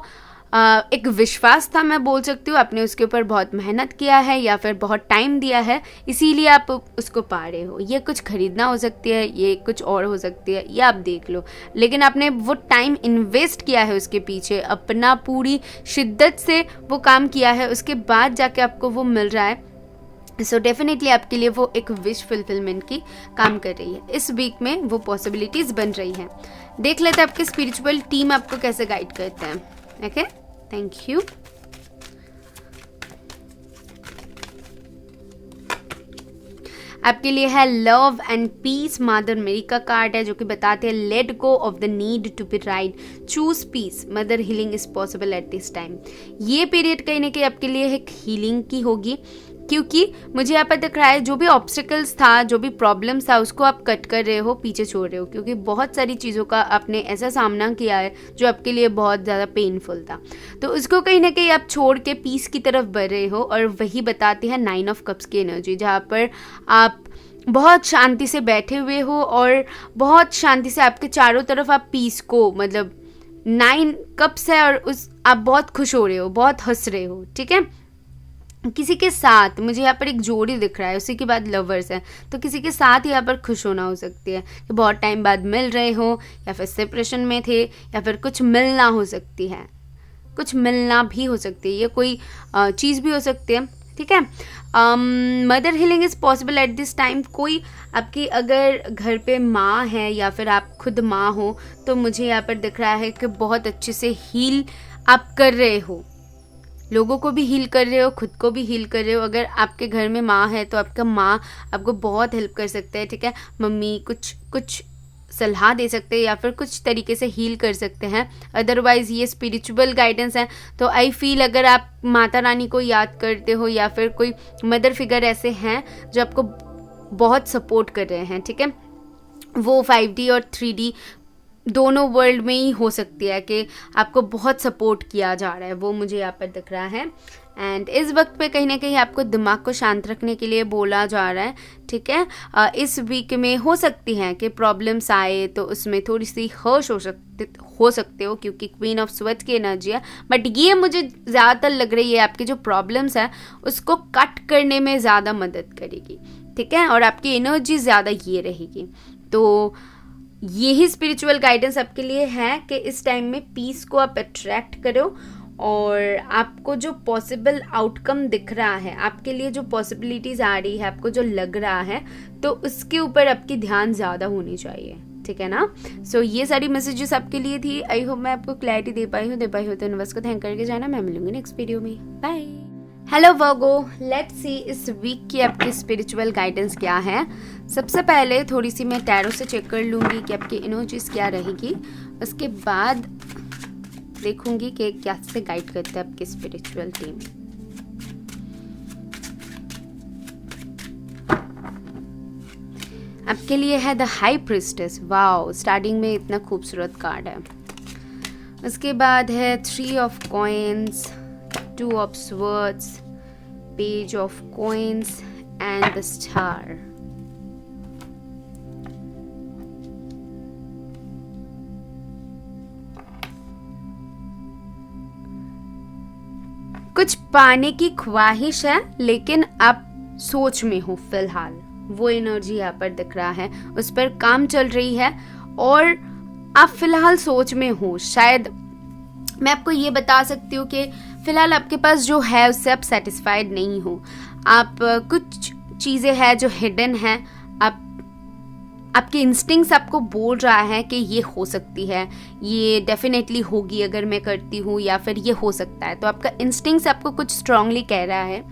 एक विश्वास था, मैं बोल सकती हूँ, आपने उसके ऊपर बहुत मेहनत किया है या फिर बहुत टाइम दिया है, इसीलिए आप उसको पा रहे हो। ये कुछ खरीदना हो सकती है, ये कुछ और हो सकती है, ये आप देख लो, लेकिन आपने वो टाइम इन्वेस्ट किया है उसके पीछे, अपना पूरी शिद्दत से वो काम किया है, उसके बाद जाके आपको वो मिल रहा है। सो डेफिनेटली आपके लिए वो एक विश फुलफिलमेंट की काम कर रही है। इस वीक में वो पॉसिबिलिटीज़ बन रही हैं। देख लेते हैं आपके स्पिरिचुअल टीम आपको कैसे गाइड करते हैं। Okay, thank you. आपके लिए है लव एंड पीस, मदर मेरी का कार्ड है जो कि बताते हैं let go of the need to be right, choose peace, mother healing is possible at this time. ये पीरियड कहीं ना कहीं आपके लिए एक हीलिंग की होगी, क्योंकि मुझे यहाँ पर दिख रहा है जो भी ऑब्स्टिकल्स था, जो भी प्रॉब्लम्स था, उसको आप कट कर रहे हो, पीछे छोड़ रहे हो, क्योंकि बहुत सारी चीज़ों का आपने ऐसा सामना किया है जो आपके लिए बहुत ज़्यादा पेनफुल था, तो उसको कहीं ना कहीं आप छोड़ के पीस की तरफ बढ़ रहे हो। और वही बताती है 9 ऑफ कप्स की एनर्जी, जहाँ पर आप बहुत शांति से बैठे हुए हो और बहुत शांति से आपके चारों तरफ आप पीस को, मतलब 9 कप्स है और आप बहुत खुश हो रहे हो, बहुत हंस रहे हो, ठीक है। किसी के साथ मुझे यहाँ पर एक जोड़ी दिख रहा है, उसी के बाद लवर्स है, तो किसी के साथ यहाँ पर खुश होना हो सकती है कि बहुत टाइम बाद मिल रहे हो, या फिर सेपरेशन में थे, या फिर कुछ मिलना हो सकती है, कुछ मिलना भी हो सकती है, ये कोई चीज़ भी हो सकती है, ठीक है। Mother healing is possible at this time. कोई आपकी अगर घर पे माँ है या फिर आप खुद माँ हो, तो मुझे यहाँ पर दिख रहा है कि बहुत अच्छे से हील आप कर रहे हो, लोगों को भी हील कर रहे हो, खुद को भी हील कर रहे हो। अगर आपके घर में माँ है तो आपका माँ आपको बहुत हेल्प कर सकता है, ठीक है। मम्मी कुछ सलाह दे सकते हैं या फिर कुछ तरीके से हील कर सकते हैं। अदरवाइज़ ये स्पिरिचुअल गाइडेंस है, तो आई फील अगर आप माता रानी को याद करते हो या फिर कोई मदर फिगर ऐसे हैं जो आपको बहुत सपोर्ट कर रहे हैं, ठीक है, वो 5D और 3D दोनों वर्ल्ड में ही हो सकती है कि आपको बहुत सपोर्ट किया जा रहा है, वो मुझे यहाँ पर दिख रहा है। एंड इस वक्त पे कहीं ना कहीं आपको दिमाग को शांत रखने के लिए बोला जा रहा है, ठीक है। इस वीक में हो सकती हैं कि प्रॉब्लम्स आए तो उसमें थोड़ी सी हर्ष हो सकते हो, क्योंकि क्वीन ऑफ स्वर्ड्स की एनर्जी है। बट ये मुझे ज़्यादातर लग रही है आपकी जो प्रॉब्लम्स है उसको कट करने में ज़्यादा मदद करेगी, ठीक है, और आपकी एनर्जी ज़्यादा ये रहेगी। तो यही स्पिरिचुअल गाइडेंस आपके लिए है कि इस टाइम में पीस को आप अट्रैक्ट करो, और आपको जो पॉसिबल आउटकम दिख रहा है, आपके लिए जो पॉसिबिलिटीज़ आ रही है, आपको जो लग रहा है, तो उसके ऊपर आपकी ध्यान ज़्यादा होनी चाहिए, ठीक है ना। सो ये सारी मैसेजेस आपके लिए थी। आई होप मैं आपको क्लैरिटी दे पाई हूँ तो यूनिवर्स को थैंक करके जाना। मैं मिलूंगी नेक्स्ट वीडियो में। Bye. Hello Virgo, let's see इस वीक की आपकी स्पिरिचुअल गाइडेंस क्या है। सबसे पहले थोड़ी सी मैं टैरो से चेक कर लूँगी कि आपकी एनर्जीज क्या रहेगी, उसके बाद देखूंगी कि क्या से गाइड करता है आपकी स्पिरिचुअल टीम। आपके लिए है the high priestess. Wow, starting में इतना खूबसूरत कार्ड है। उसके बाद है 3 of coins, 2 of swords, page of coins and the star. कुछ पाने की ख्वाहिश है लेकिन आप सोच में हो फिलहाल, वो एनर्जी यहाँ पर दिख रहा है, उस पर काम चल रही है और आप फिलहाल सोच में हो। शायद मैं आपको ये बता सकती हूँ कि फिलहाल आपके पास जो है उससे आप सेटिस्फाइड नहीं हो। आप कुछ चीज़ें हैं जो हिडन हैं, आपके इंस्टिंक्ट्स आपको बोल रहा है कि ये हो सकती है, ये डेफिनेटली होगी अगर मैं करती हूँ, या फिर ये हो सकता है। तो आपका इंस्टिंक्ट्स आपको कुछ स्ट्रांगली कह रहा है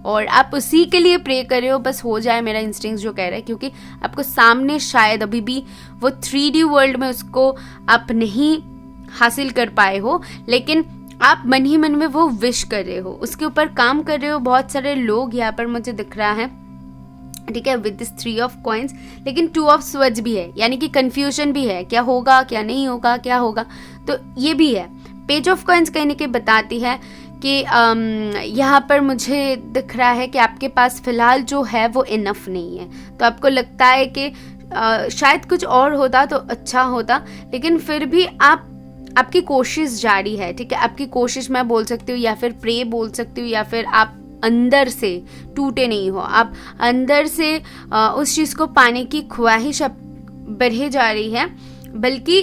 और आप उसी के लिए प्रे कर रहे हो, बस हो जाए मेरा इंस्टिंक्ट्स जो कह रहा है, क्योंकि आपको सामने शायद अभी भी वो 3D वर्ल्ड में उसको आप नहीं हासिल कर पाए हो, लेकिन आप मन ही मन में वो विश कर रहे हो, उसके ऊपर काम कर रहे हो। बहुत सारे लोग यहाँ पर मुझे दिख रहा है, ठीक है, विद दिस 3 ऑफ कॉइन्स, लेकिन 2 ऑफ स्वर्ड्स भी है, यानी कि कंफ्यूजन भी है, क्या होगा क्या नहीं होगा, क्या होगा, तो ये भी है। पेज ऑफ कॉइन्स कहीं ना कहीं बताती है कि यहाँ पर मुझे दिख रहा है कि आपके पास फिलहाल जो है वो इनफ नहीं है। तो आपको लगता है कि शायद कुछ और होता तो अच्छा होता, लेकिन फिर भी आपकी कोशिश जारी है, ठीक है। आपकी कोशिश मैं बोल सकती हूँ, या फिर प्रे बोल सकती हूँ, या फिर आप अंदर से टूटे नहीं हो, आप अंदर से उस चीज़ को पाने की ख्वाहिश अब बढ़े जा रही है। बल्कि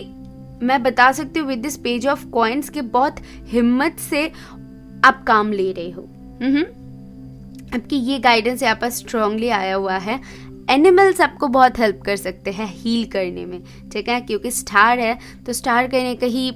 मैं बता सकती हूँ with this page of coins के बहुत हिम्मत से आप काम ले रहे हो। आपकी ये गाइडेंस यहाँ पर स्ट्रांगली आया हुआ है। एनिमल्स आपको बहुत हेल्प कर सकते हैं हील करने में, ठीक है, क्योंकि स्टार है तो स्टार कहीं ना कहीं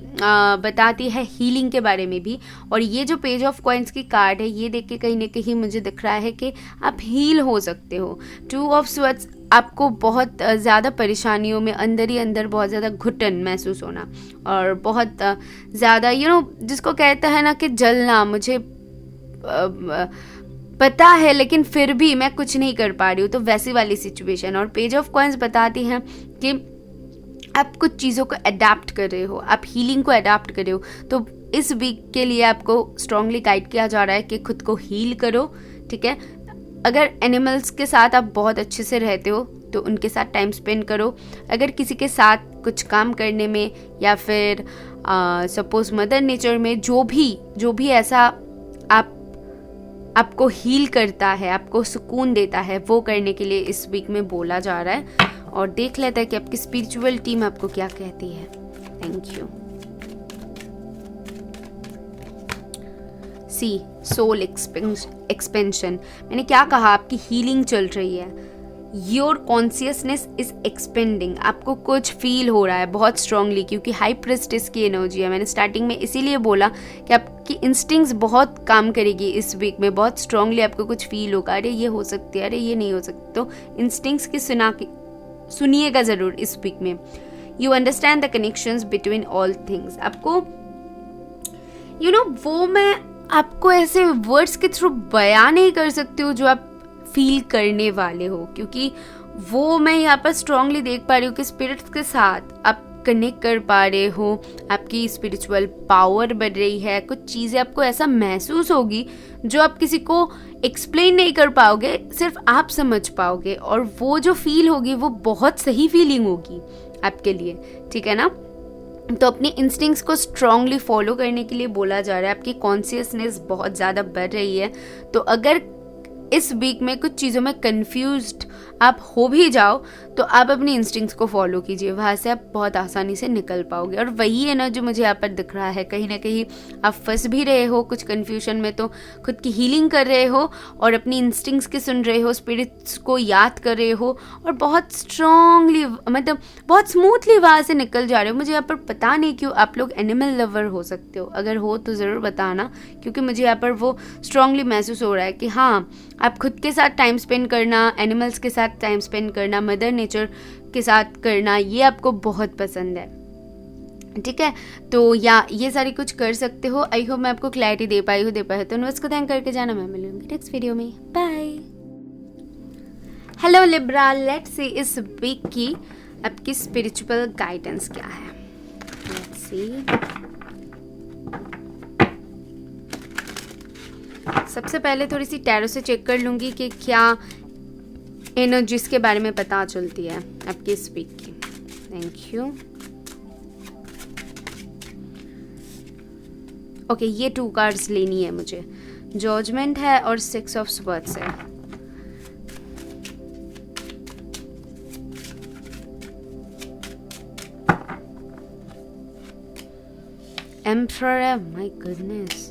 बताती है हीलिंग के बारे में भी। और ये जो पेज ऑफ कॉइन्स की कार्ड है, ये देख के कहीं ना कहीं मुझे दिख रहा है कि आप हील हो सकते हो। 2 ऑफ स्वर्ड्स, आपको बहुत ज़्यादा परेशानियों में अंदर ही अंदर बहुत ज़्यादा घुटन महसूस होना और बहुत ज़्यादा जिसको कहते हैं ना कि जलना, मुझे पता है लेकिन फिर भी मैं कुछ नहीं कर पा रही हूँ, तो वैसी वाली सिचुएशन। और पेज ऑफ कॉइन्स बताती हैं कि आप कुछ चीज़ों को अडेप्ट कर रहे हो, आप हीलिंग को अडेप्ट कर रहे हो। तो इस वीक के लिए आपको स्ट्रांगली गाइड किया जा रहा है कि खुद को हील करो, ठीक है। अगर एनिमल्स के साथ आप बहुत अच्छे से रहते हो तो उनके साथ टाइम स्पेंड करो। अगर किसी के साथ कुछ काम करने में, या फिर सपोज मदर नेचर में जो भी ऐसा आपको हील करता है, आपको सुकून देता है, वो करने के लिए इस वीक में बोला जा रहा है। और देख लेते हैं कि आपकी स्पिरिचुअल टीम आपको क्या कहती है। Thank you. See soul expansion, मैंने क्या कहा, आपकी हीलिंग चल रही है। योर कॉन्शियसनेस इज एक्सपेंडिंग, आपको कुछ फील हो रहा है बहुत स्ट्रांगली, क्योंकि हाई प्रिस्टेस की एनर्जी है। मैंने स्टार्टिंग में इसीलिए बोला कि आपकी इंस्टिंक्ट्स बहुत काम करेगी इस वीक में, बहुत स्ट्रांगली आपको कुछ फील होगा, अरे ये हो सकती है, अरे ये नहीं हो सकती। तो इंस्टिंक्ट्स की सुनिएगा ज़रूर इस वीक में। You understand the connections between all things, आपको वो मैं आपको ऐसे वर्ड्स के थ्रू बयान नहीं कर सकती हूँ जो आप फील करने वाले हो, क्योंकि वो मैं यहाँ पर स्ट्रांगली देख पा रही हूँ कि स्पिरिट्स के साथ आप कनेक्ट कर पा रहे हो, आपकी स्पिरिचुअल पावर बढ़ रही है, कुछ चीज़ें आपको ऐसा महसूस होगी जो आप किसी को एक्सप्लेन नहीं कर पाओगे, सिर्फ आप समझ पाओगे, और वो जो फील होगी वो बहुत सही फीलिंग होगी आपके लिए, ठीक है ना। तो अपने इंस्टिंक्ट्स को स्ट्रांगली फॉलो करने के लिए बोला जा रहा है। आपकी कॉन्शियसनेस बहुत ज़्यादा बढ़ रही है, तो अगर इस वीक में कुछ चीज़ों में कंफ्यूज्ड आप हो भी जाओ तो आप अपने इंस्टिंक्ट्स को फॉलो कीजिए, वहाँ से आप बहुत आसानी से निकल पाओगे। और वही है ना जो मुझे यहाँ पर दिख रहा है, कहीं ना कहीं आप फंस भी रहे हो कुछ कंफ्यूजन में, तो खुद की हीलिंग कर रहे हो और अपनी इंस्टिंक्ट्स की सुन रहे हो, स्पिरिट्स को याद कर रहे हो और बहुत स्ट्रांगली, मतलब बहुत स्मूथली वहाँ से निकल जा रहे हो। मुझे यहाँ पर पता नहीं क्यों आप लोग एनिमल लवर हो सकते हो, अगर हो तो ज़रूर बताना, क्योंकि मुझे यहाँ पर वो स्ट्रांगली महसूस हो रहा है कि हाँ, आप खुद के साथ टाइम स्पेंड करना, एनिमल्स के साथ टाइम स्पेंड करना, मदर नेचर के साथ करना, ये आपको बहुत पसंद है, ठीक है। तो या ये सारी कुछ कर सकते हो। आई होप मैं आपको क्लैरिटी दे पाई हूँ, तो यूनिवर्स को थैंक करके जाना। मैं मिलूंगी नेक्स्ट वीडियो में, bye. Hello Libra, let's see इस वीक की आपकी स्पिरिचुअल गाइडेंस क्या है। लेट्स सी, सबसे पहले थोड़ी सी टैरो से चेक कर लूँगी कि क्या एनर्जीज के बारे में पता चलती है आपकी इस वीक की। Thank you. ओके, ये 2 कार्ड्स लेनी है मुझे, जजमेंट है और 6 ऑफ स्वर्ड्स है। एम्परर है, my goodness,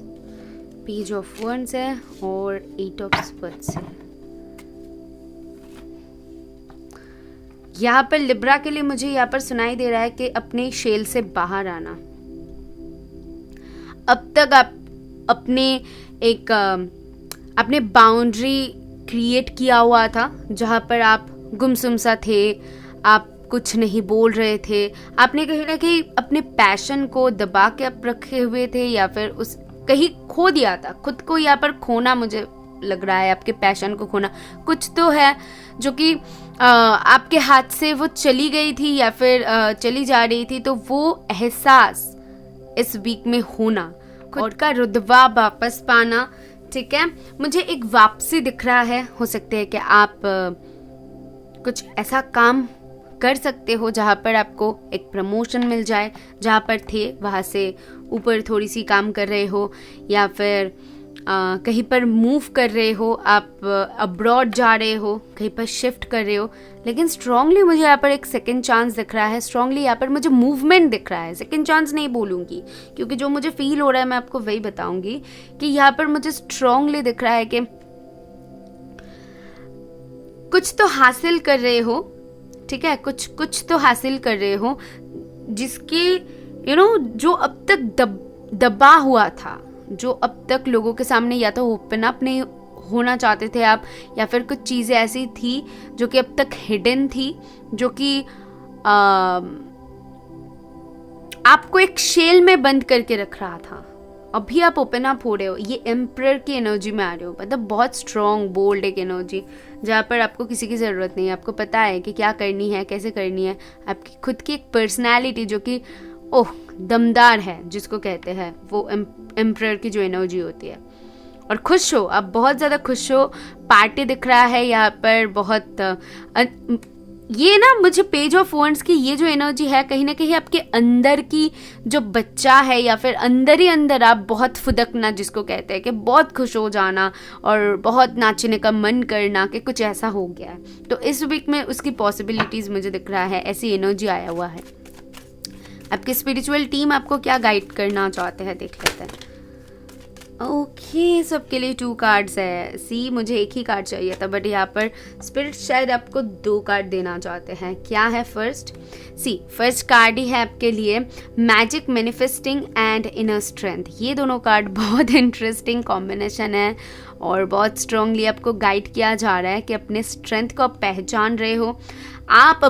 page of wands है और 8 ऑफ स्वर्ड्स है। यहाँ पर लिब्रा के लिए मुझे यहाँ पर सुनाई दे रहा है कि अपने शेल से बाहर आना। अब तक आप अपने बाउंड्री क्रिएट किया हुआ था, जहाँ पर आप गुमसुम सा थे, आप कुछ नहीं बोल रहे थे, आपने कहीं ना कहीं अपने पैशन को दबा के आप रखे हुए थे, या फिर उस कहीं खो दिया था खुद को। यहाँ पर खोना मुझे लग रहा है, आपके पैशन को खोना, कुछ तो है जो कि आपके हाथ से वो चली गई थी या फिर चली जा रही थी, तो वो एहसास इस वीक में होना, खुद का रुतबा वापस पाना, ठीक है। मुझे एक वापसी दिख रहा है, हो सकते है कि आप कुछ ऐसा काम कर सकते हो जहाँ पर आपको एक प्रमोशन मिल जाए, जहाँ पर थे वहाँ से ऊपर थोड़ी सी काम कर रहे हो, या फिर कहीं पर मूव कर रहे हो, आप अब्रॉड जा रहे हो, कहीं पर शिफ्ट कर रहे हो, लेकिन स्ट्रांगली मुझे यहाँ पर एक सेकंड चांस दिख रहा है, स्ट्रांगली यहाँ पर मुझे मूवमेंट दिख रहा है। सेकंड चांस नहीं बोलूँगी क्योंकि जो मुझे फील हो रहा है मैं आपको वही बताऊँगी, कि यहाँ पर मुझे स्ट्रांगली दिख रहा है कि कुछ तो हासिल कर रहे हो, ठीक है, कुछ तो हासिल कर रहे हो जिसके जो अब तक दबा हुआ था, जो अब तक लोगों के सामने या तो ओपन अप नहीं होना चाहते थे आप, या फिर कुछ चीज़ें ऐसी थी जो कि अब तक हिडन थी, जो कि आपको एक शेल में बंद करके रख रहा था। अभी आप ओपन अप हो रहे हो, ये एम्परर की एनर्जी में आ रहे हो, मतलब बहुत स्ट्रॉन्ग बोल्ड एक एनर्जी, जहाँ पर आपको किसी की ज़रूरत नहीं है, आपको पता है कि क्या करनी है, कैसे करनी है, आपकी खुद की एक पर्सनैलिटी जो कि दमदार है, जिसको कहते हैं वो एम्परर की जो एनर्जी होती है। और खुश हो, आप बहुत ज़्यादा खुश हो, पार्टी दिख रहा है यहाँ पर बहुत ये ना मुझे पेज ऑफ wands की ये जो एनर्जी है, कहीं ना कहीं आपके अंदर की जो बच्चा है, या फिर अंदर ही अंदर आप बहुत फुदकना, जिसको कहते हैं कि बहुत खुश हो जाना और बहुत नाचने का मन करना, कि कुछ ऐसा हो गया है। तो इस वीक में उसकी पॉसिबिलिटीज़ मुझे दिख रहा है, ऐसी एनर्जी आया हुआ है। आपकी स्पिरिचुअल टीम आपको क्या गाइड करना चाहते हैं देख लेते हैं। ओके, सबके लिए 2 कार्ड्स है। सी, मुझे एक ही कार्ड चाहिए था, बट यहाँ पर स्पिरिट शायद आपको 2 कार्ड देना चाहते हैं। क्या है फर्स्ट कार्ड ही है आपके लिए magic, manifesting and inner strength. ये दोनों कार्ड बहुत इंटरेस्टिंग कॉम्बिनेशन है और बहुत स्ट्रांगली आपको गाइड किया जा रहा है कि अपने स्ट्रेंथ को आप पहचान रहे हो, आप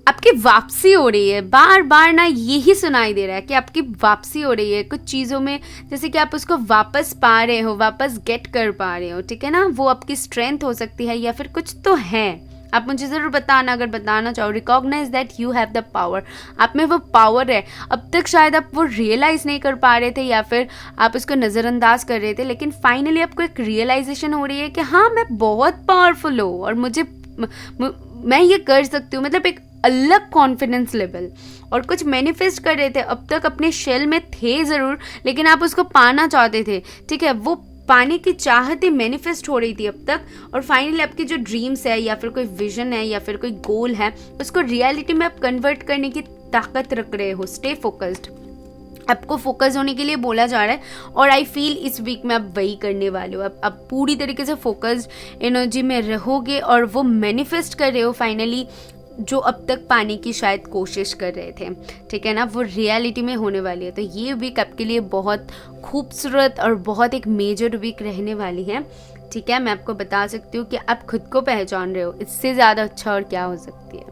आपकी वापसी हो रही है। बार बार ना यही सुनाई दे रहा है कि आपकी वापसी हो रही है कुछ चीज़ों में, जैसे कि आप उसको वापस पा रहे हो, वापस गेट कर पा रहे हो, ठीक है ना। वो आपकी स्ट्रेंथ हो सकती है या फिर कुछ तो है आप मुझे ज़रूर बताना अगर बताना चाहो। Recognise that you have the power, आप में वो पावर है। अब तक शायद आप वो रियलाइज़ नहीं कर पा रहे थे या फिर आप उसको नज़रअंदाज कर रहे थे, लेकिन फाइनली आपको एक रियलाइजेशन हो रही है कि हाँ मैं बहुत पावरफुल हूँ और मैं ये कर सकती हूँ। मतलब एक अलग कॉन्फिडेंस लेवल। और कुछ मैनिफेस्ट कर रहे थे, अब तक अपने शेल में थे ज़रूर, लेकिन आप उसको पाना चाहते थे, ठीक है, वो पाने की चाहत ही मैनिफेस्ट हो रही थी अब तक। और फाइनली आपकी जो ड्रीम्स है या फिर कोई विजन है या फिर कोई गोल है, उसको रियलिटी में आप कन्वर्ट करने की ताकत रख रहे हो। स्टे फोकस्ड, आपको फोकस होने के लिए बोला जा रहा है और आई फील इस वीक में आप वही करने वाले हो। आप पूरी तरीके से फोकस्ड एनर्जी में रहोगे और वो मैनिफेस्ट कर रहे हो फाइनली जो अब तक पाने की शायद कोशिश कर रहे थे, ठीक है ना, वो रियलिटी में होने वाली है। तो ये वीक आपके लिए बहुत खूबसूरत और बहुत एक मेजर वीक रहने वाली है, ठीक है। मैं आपको बता सकती हूँ कि आप खुद को पहचान रहे हो, इससे ज़्यादा अच्छा और क्या हो सकती है।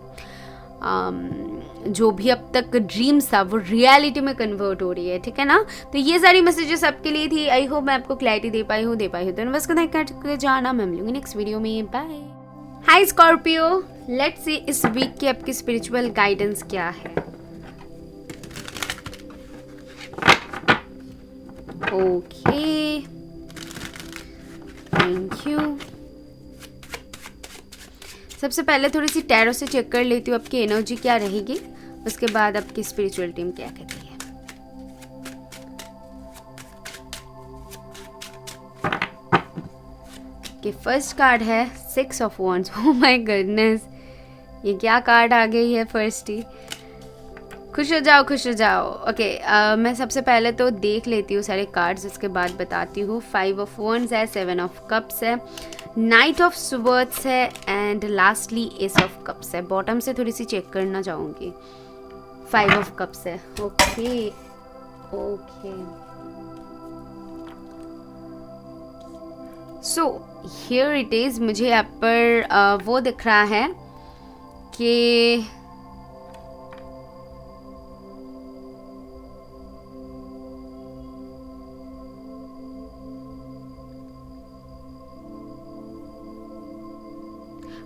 जो भी अब तक ड्रीम्स था वो रियलिटी में कन्वर्ट हो रही है, ठीक है ना। तो ये सारी मैसेजेस आपके लिए थी। आई होप मैं आपको क्लैरिटी दे पाई हूँ। तो बस करके जाना, मैं मिलूंगी नेक्स्ट वीडियो में। Bye. Hi Scorpio, let's see इस वीक की आपकी स्पिरिचुअल गाइडेंस क्या है। Okay, thank you. सबसे पहले थोड़ी सी टैरो से चेक कर लेती हूँ आपकी एनर्जी क्या रहेगी, उसके बाद आपकी स्पिरिचुअल टीम क्या कहती है। कि फर्स्ट कार्ड है 6 of wands. Oh my goodness, ये क्या कार्ड आ गई है फर्स्ट ही। खुश हो जाओ, खुश हो जाओ। ओके, मैं सबसे पहले तो देख लेती हूँ सारे कार्ड्स, उसके बाद बताती हूँ। 5 ऑफ वॉन्ड्स है, 7 ऑफ कप्स है, नाइट ऑफ स्वर्ड्स है and lastly S of cups है। बॉटम से थोड़ी सी चेक करना चाहूँगी। 5 ऑफ कप्स है। Okay okay, so here it is. मुझे यहाँ पर वो दिख रहा है कि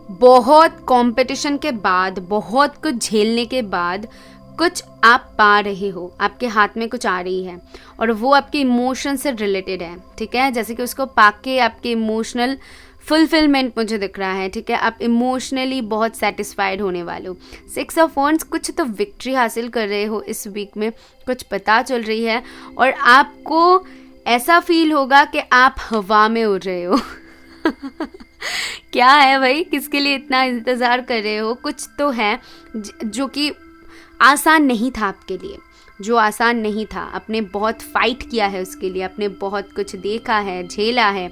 बहुत कंपटीशन के बाद, बहुत कुछ झेलने के बाद कुछ आप पा रहे हो, आपके हाथ में कुछ आ रही है और वो आपके इमोशन से रिलेटेड है, ठीक है। जैसे कि उसको पाके आपके इमोशनल फुलफिलमेंट मुझे दिख रहा है, ठीक है। आप इमोशनली बहुत सेटिस्फाइड होने वाले हो। 6 ऑफ वॉन्ड्स, कुछ तो विक्ट्री हासिल कर रहे हो इस वीक में, कुछ पता चल रही है और आपको ऐसा फील होगा कि आप हवा में उड़ रहे हो। क्या है भाई, किसके लिए इतना इंतज़ार कर रहे हो? कुछ तो है जो कि आसान नहीं था आपके लिए, जो आसान नहीं था। आपने बहुत फाइट किया है उसके लिए, आपने बहुत कुछ देखा है, झेला है,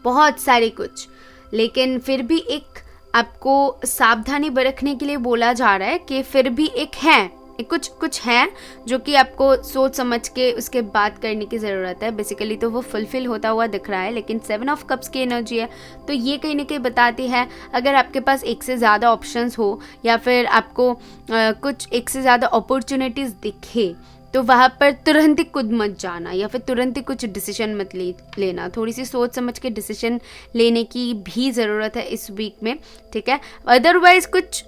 बहुत सारे कुछ, लेकिन फिर भी एक आपको सावधानी बरतने के लिए बोला जा रहा है कि फिर भी एक है, कुछ है जो कि आपको सोच समझ के उसके बाद करने की ज़रूरत है। बेसिकली तो वो फुलफिल होता हुआ दिख रहा है, लेकिन 7 ऑफ कप्स की एनर्जी है तो ये कहीं ना कहीं बताती है अगर आपके पास एक से ज़्यादा ऑप्शंस हो या फिर आपको कुछ एक से ज़्यादा अपॉर्चुनिटीज़ दिखे तो वहाँ पर तुरंत ही कूद मत जाना या फिर तुरंत ही कुछ डिसीजन मत लेना। थोड़ी सी सोच समझ के डिसीजन लेने की भी ज़रूरत है इस वीक में, ठीक है। अदरवाइज कुछ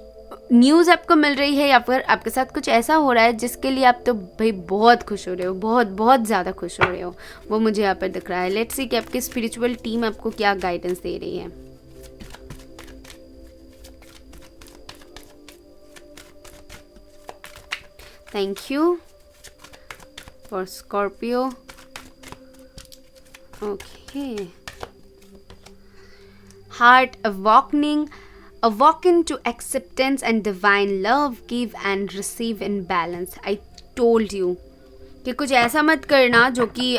न्यूज़ आपको मिल रही है या फिर आपके साथ कुछ ऐसा हो रहा है जिसके लिए आप तो भाई बहुत खुश हो रहे हो, बहुत बहुत ज़्यादा खुश हो रहे हो, वो मुझे यहाँ पर दिख रहा है। लेट्स सी कि आपकी स्पिरिचुअल टीम आपको क्या गाइडेंस दे रही है। Thank you for Scorpio. Okay, heart awakening, awaken to acceptance and divine love, give and receive in balance. I told you कि कुछ ऐसा मत करना जो कि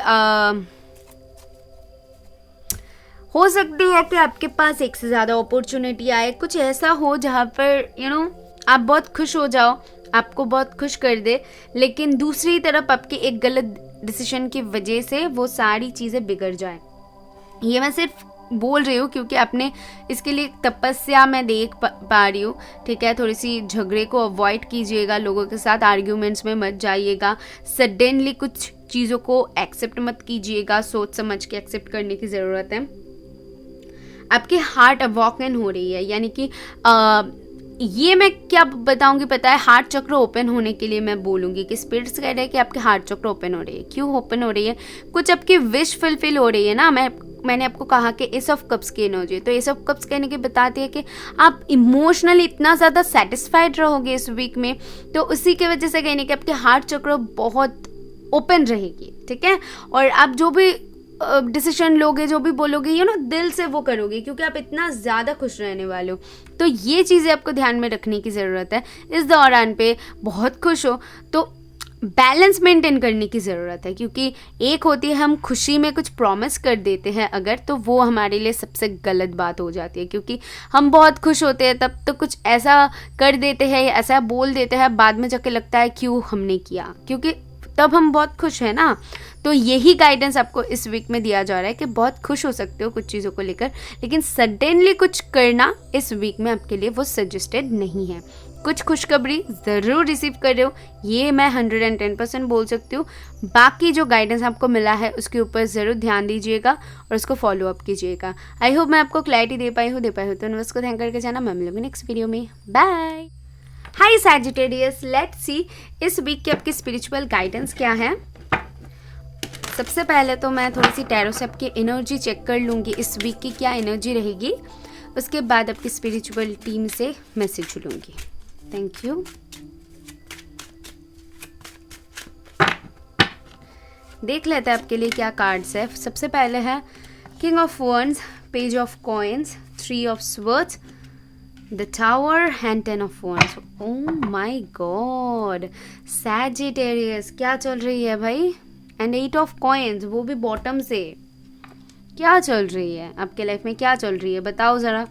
हो सकती है कि आपके पास एक से ज़्यादा अपॉर्चुनिटी आए, कुछ ऐसा हो जहाँ पर आप बहुत खुश हो जाओ, आपको बहुत खुश कर दे, लेकिन दूसरी तरफ आपके एक गलत डिसीजन की वजह से वो सारी चीज़ें बिगड़ जाए। ये मैं सिर्फ बोल रही हूँ क्योंकि आपने इसके लिए तपस्या मैं देख पा रही हूँ, ठीक है। थोड़ी सी झगड़े को अवॉइड कीजिएगा, लोगों के साथ आर्ग्यूमेंट्स में मत जाइएगा, सडनली कुछ चीज़ों को एक्सेप्ट मत कीजिएगा, सोच समझ के एक्सेप्ट करने की ज़रूरत है। आपकी हार्ट अवॉकन हो रही है, यानी कि ये मैं क्या बताऊंगी पता है, हार्ट चक्र ओपन होने के लिए मैं बोलूंगी कि स्पिरिट्स कह रहे हैं कि आपके हार्ट चक्र ओपन हो रही है। क्यों ओपन हो रही है? कुछ आपकी विश फुलफिल हो रही है ना। मैंने आपको कहा कि एस ऑफ कप्स की एनर्जी, तो एस ऑफ कप्स कहने के बताती है कि आप इमोशनली इतना ज़्यादा सेटिस्फाइड रहोगे इस वीक में, तो उसी की वजह से कहने कि आपके हार्ट चक्र बहुत ओपन रहेगी, ठीक है। और आप जो भी डिसीजन लोगे, जो भी बोलोगे, दिल से वो करोगे, क्योंकि आप इतना ज़्यादा खुश रहने वाले हो। तो ये चीज़ें आपको ध्यान में रखने की ज़रूरत है। इस दौरान पे बहुत खुश हो तो बैलेंस मेंटेन करने की ज़रूरत है, क्योंकि एक होती है हम खुशी में कुछ प्रॉमिस कर देते हैं अगर, तो वो हमारे लिए सबसे गलत बात हो जाती है, क्योंकि हम बहुत खुश होते हैं तब तो कुछ ऐसा कर देते हैं या ऐसा बोल देते हैं, बाद में जाके लगता है क्यों हमने किया, क्योंकि तब हम बहुत खुश हैं ना। तो यही गाइडेंस आपको इस वीक में दिया जा रहा है कि बहुत खुश हो सकते हो कुछ चीज़ों को लेकर, लेकिन सडनली कुछ करना इस वीक में आपके लिए वो सजेस्टेड नहीं है। कुछ खुशखबरी ज़रूर रिसीव कर रहे हो, ये मैं 110% बोल सकती हूँ। बाकी जो गाइडेंस आपको मिला है उसके ऊपर ज़रूर ध्यान दीजिएगा और उसको फॉलो अप कीजिएगा। आई होप मैं आपको क्लैरिटी दे पाई हूँ तो यूनिवर्स को थैंक करके जाना। मैं मिलूंगी नेक्स्ट वीडियो में। Bye. Hi Sagittarius, let's see इस वीक की आपकी स्पिरिचुअल गाइडेंस क्या है। सबसे पहले तो मैं थोड़ी सी टैरो से आपकी एनर्जी चेक कर लूँगी, इस वीक की क्या एनर्जी रहेगी। उसके बाद आपकी स्पिरिचुअल टीम से मैसेज लूँगी। Thank you. देख लेते हैं आपके लिए क्या कार्ड्स है। सबसे पहले है king of wands, page of coins, 3 of swords, the tower and 10 of wands. Oh my God Sagittarius, क्या चल रही है भाई? एंड 8 ऑफ कॉइन्स, वो भी बॉटम से। क्या चल रही है आपके लाइफ में? क्या चल रही है बताओ ज़रा।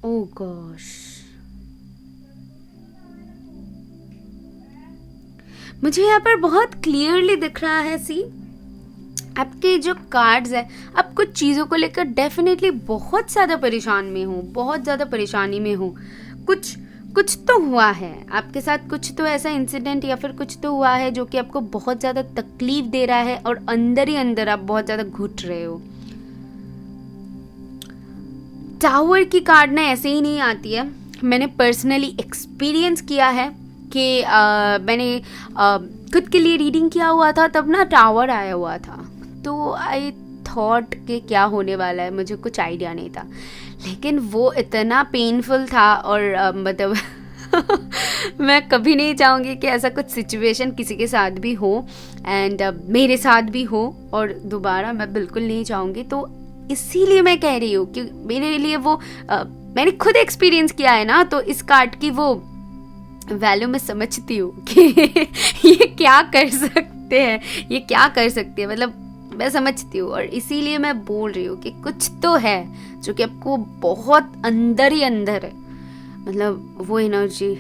ओह गॉश, मुझे यहाँ पर बहुत क्लियरली दिख रहा है सी आपके जो कार्ड्स है, आप कुछ चीज़ों को लेकर डेफिनेटली बहुत ज़्यादा परेशान में हो, बहुत ज़्यादा परेशानी में हो। कुछ तो हुआ है आपके साथ, कुछ तो ऐसा इंसिडेंट या फिर कुछ तो हुआ है जो कि आपको बहुत ज़्यादा तकलीफ दे रहा है और अंदर ही अंदर आप बहुत ज़्यादा घुट रहे हो। टावर की कार्ड ना ऐसे ही नहीं आती है। मैंने पर्सनली एक्सपीरियंस किया है कि मैंने खुद के लिए रीडिंग किया हुआ था, तब ना टावर आया हुआ था, तो आई थॉट कि क्या होने वाला है, मुझे कुछ आइडिया नहीं था, लेकिन वो इतना पेनफुल था और मतलब मैं कभी नहीं चाहूँगी कि ऐसा कुछ सिचुएशन किसी के साथ भी हो एंड मेरे साथ भी हो, और दोबारा मैं बिल्कुल नहीं चाहूँगी। तो इसीलिए मैं कह रही हूँ कि मेरे लिए वो मैंने खुद एक्सपीरियंस किया है ना, तो इस कार्ड की वो वैल्यू मैं समझती हूँ कि ये क्या कर सकते हैं, ये क्या कर सकती है, मतलब मैं समझती हूँ। और इसीलिए मैं बोल रही हूँ कि कुछ तो है जो कि आपको बहुत अंदर ही अंदर है, मतलब वो energy.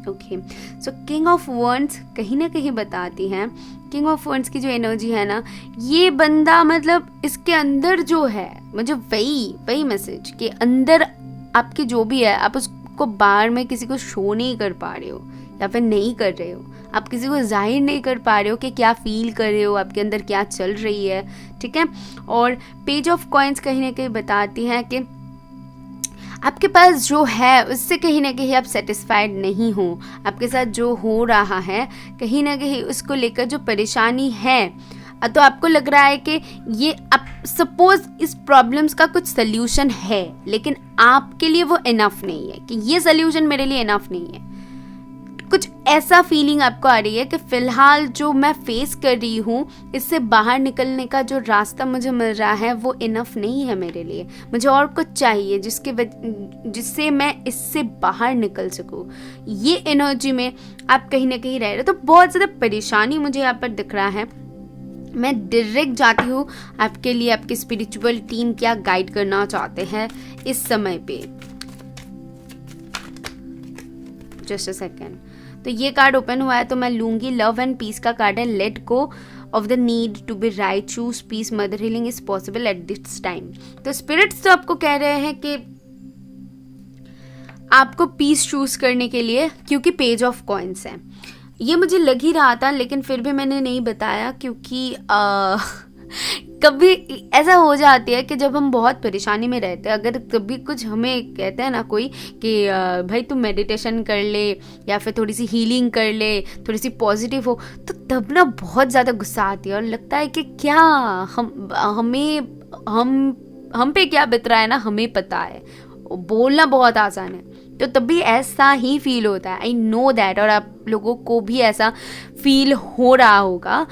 Okay, so king of wands कहीं ना कहीं बताती हैं, किंग ऑफ वंड्स की जो एनर्जी है ना, ये बंदा मतलब इसके अंदर जो है, मुझे वही मैसेज कि अंदर आपके जो भी है आप उसको बाहर में किसी को शो नहीं कर पा रहे हो या फिर नहीं कर रहे हो, आप किसी को जाहिर नहीं कर पा रहे हो कि क्या फील कर रहे हो, आपके अंदर क्या चल रही है, ठीक है। और पेज ऑफ कॉइन्स कहीं ना कहीं बताती हैं कि आपके पास जो है उससे कहीं ना कहीं आप सेटिस्फाइड नहीं हो, आपके साथ जो हो रहा है कहीं ना कहीं उसको लेकर जो परेशानी है, तो आपको लग रहा है कि ये आप सपोज इस प्रॉब्लम्स का कुछ सल्यूशन है, लेकिन आपके लिए वो इनफ नहीं है, कि ये सल्यूशन मेरे लिए इनफ नहीं है। कुछ ऐसा फीलिंग आपको आ रही है कि फ़िलहाल जो मैं फेस कर रही हूँ, इससे बाहर निकलने का जो रास्ता मुझे मिल रहा है वो इनफ नहीं है मेरे लिए, मुझे और कुछ चाहिए जिससे मैं इससे बाहर निकल सकूँ। ये एनर्जी में आप कहीं ना कहीं रह रहे हो, तो बहुत ज़्यादा परेशानी मुझे यहाँ पर दिख रहा है। मैं डायरेक्ट जाती हूँ आपके लिए, आपकी स्पिरिचुअल टीम क्या गाइड करना चाहते हैं इस समय पे। जस्ट अ सेकेंड, तो ये कार्ड ओपन हुआ है तो मैं लूंगी लव एंड पीस का कार्ड है। Let go of the need to be right, choose peace, mother healing is possible at this time. तो स्पिरिट्स तो आपको कह रहे हैं कि आपको पीस चूज करने के लिए, क्योंकि पेज ऑफ कॉइन्स है, ये मुझे लग ही रहा था, लेकिन फिर भी मैंने नहीं बताया क्योंकि कभी ऐसा हो जाती है कि जब हम बहुत परेशानी में रहते हैं, अगर कभी कुछ हमें कहते हैं ना कोई कि भाई तू मेडिटेशन कर ले या फिर थोड़ी सी हीलिंग कर ले, थोड़ी सी पॉजिटिव हो, तो तब ना बहुत ज़्यादा गुस्सा आती है और लगता है कि क्या हम पे क्या बीत रहा है ना हमें पता है। बोलना बहुत आसान है, तो तभी ऐसा ही फील होता है। आई नो दैट, और आप लोगों को भी ऐसा फील हो रहा होगा।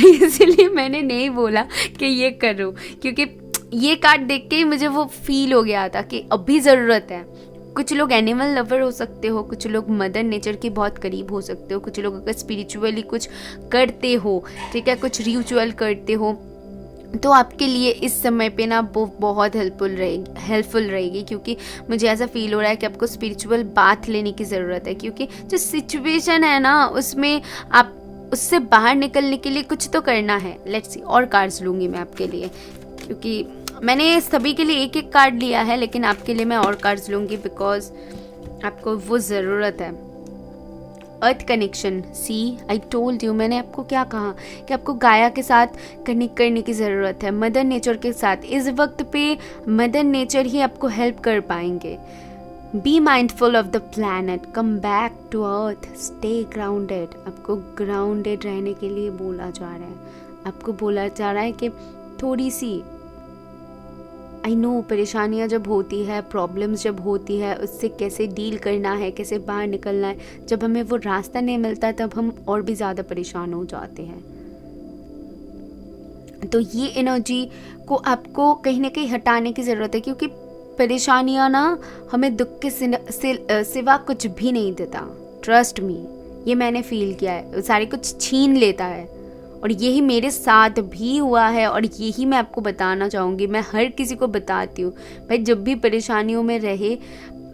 इसीलिए मैंने नहीं बोला कि ये करो, क्योंकि ये कार्ड देख के ही मुझे वो फील हो गया था कि अभी ज़रूरत है। कुछ लोग एनिमल लवर हो सकते हो, कुछ लोग मदर नेचर के बहुत करीब हो सकते हो, कुछ लोग अगर स्पिरिचुअली कुछ करते हो, ठीक है, कुछ रिचुअल करते हो, तो आपके लिए इस समय पे ना वो बहुत हेल्पफुल रहेगी, क्योंकि मुझे ऐसा फील हो रहा है कि आपको स्पिरिचुअल बात लेने की ज़रूरत है, क्योंकि जो सिचुएशन है ना उसमें आप उससे बाहर निकलने के लिए कुछ तो करना है। लेट्स सी, और कार्ड्स लूँगी मैं आपके लिए, क्योंकि मैंने सभी के लिए एक एक कार्ड लिया है, लेकिन आपके लिए मैं और कार्ड्स लूँगी बिकॉज आपको वो ज़रूरत है। Earth connection, see I told you, मैंने आपको क्या कहा कि आपको गाया के साथ कनेक्ट करने की ज़रूरत है, मदर नेचर के साथ। इस वक्त पे मदर नेचर ही आपको हेल्प कर पाएंगे। Be mindful of the planet, come back to earth, stay grounded. आपको ग्राउंडेड रहने के लिए बोला जा रहा है, आपको बोला जा रहा है कि थोड़ी सी, आई नो, परेशानियाँ जब होती है, प्रॉब्लम्स जब होती है, उससे कैसे डील करना है, कैसे बाहर निकलना है, जब हमें वो रास्ता नहीं मिलता तब हम और भी ज़्यादा परेशान हो जाते हैं। तो ये एनर्जी को आपको कहीं ना कहीं हटाने की ज़रूरत है, क्योंकि परेशानियाँ ना हमें दुख के सिवा कुछ भी नहीं देता। ट्रस्ट मी, ये मैंने फील किया है, सारे कुछ छीन लेता है, और यही मेरे साथ भी हुआ है, और यही मैं आपको बताना चाहूँगी। मैं हर किसी को बताती हूँ भाई, जब भी परेशानियों में रहे,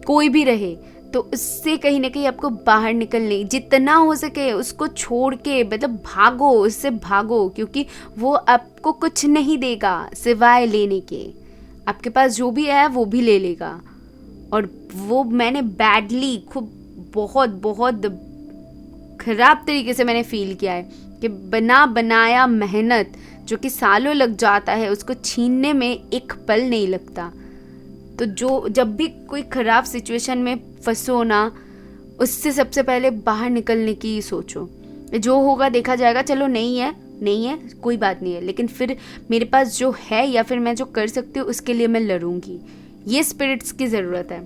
कोई भी रहे, तो उससे कहीं ना कहीं आपको बाहर निकलने, जितना हो सके उसको छोड़ के, मतलब भागो, उससे भागो, क्योंकि वो आपको कुछ नहीं देगा सिवाय लेने के। आपके पास जो भी है वो भी ले लेगा, और वो मैंने बैडली, खूब बहुत बहुत खराब तरीके से मैंने फील किया है कि बना बनाया मेहनत जो कि सालों लग जाता है, उसको छीनने में एक पल नहीं लगता। तो जब भी कोई ख़राब सिचुएशन में फंसो ना, उससे सबसे पहले बाहर निकलने की सोचो। जो होगा देखा जाएगा, चलो नहीं है कोई बात नहीं है, लेकिन फिर मेरे पास जो है या फिर मैं जो कर सकती हूँ उसके लिए मैं लड़ूंगी। ये स्पिरिट्स की ज़रूरत है,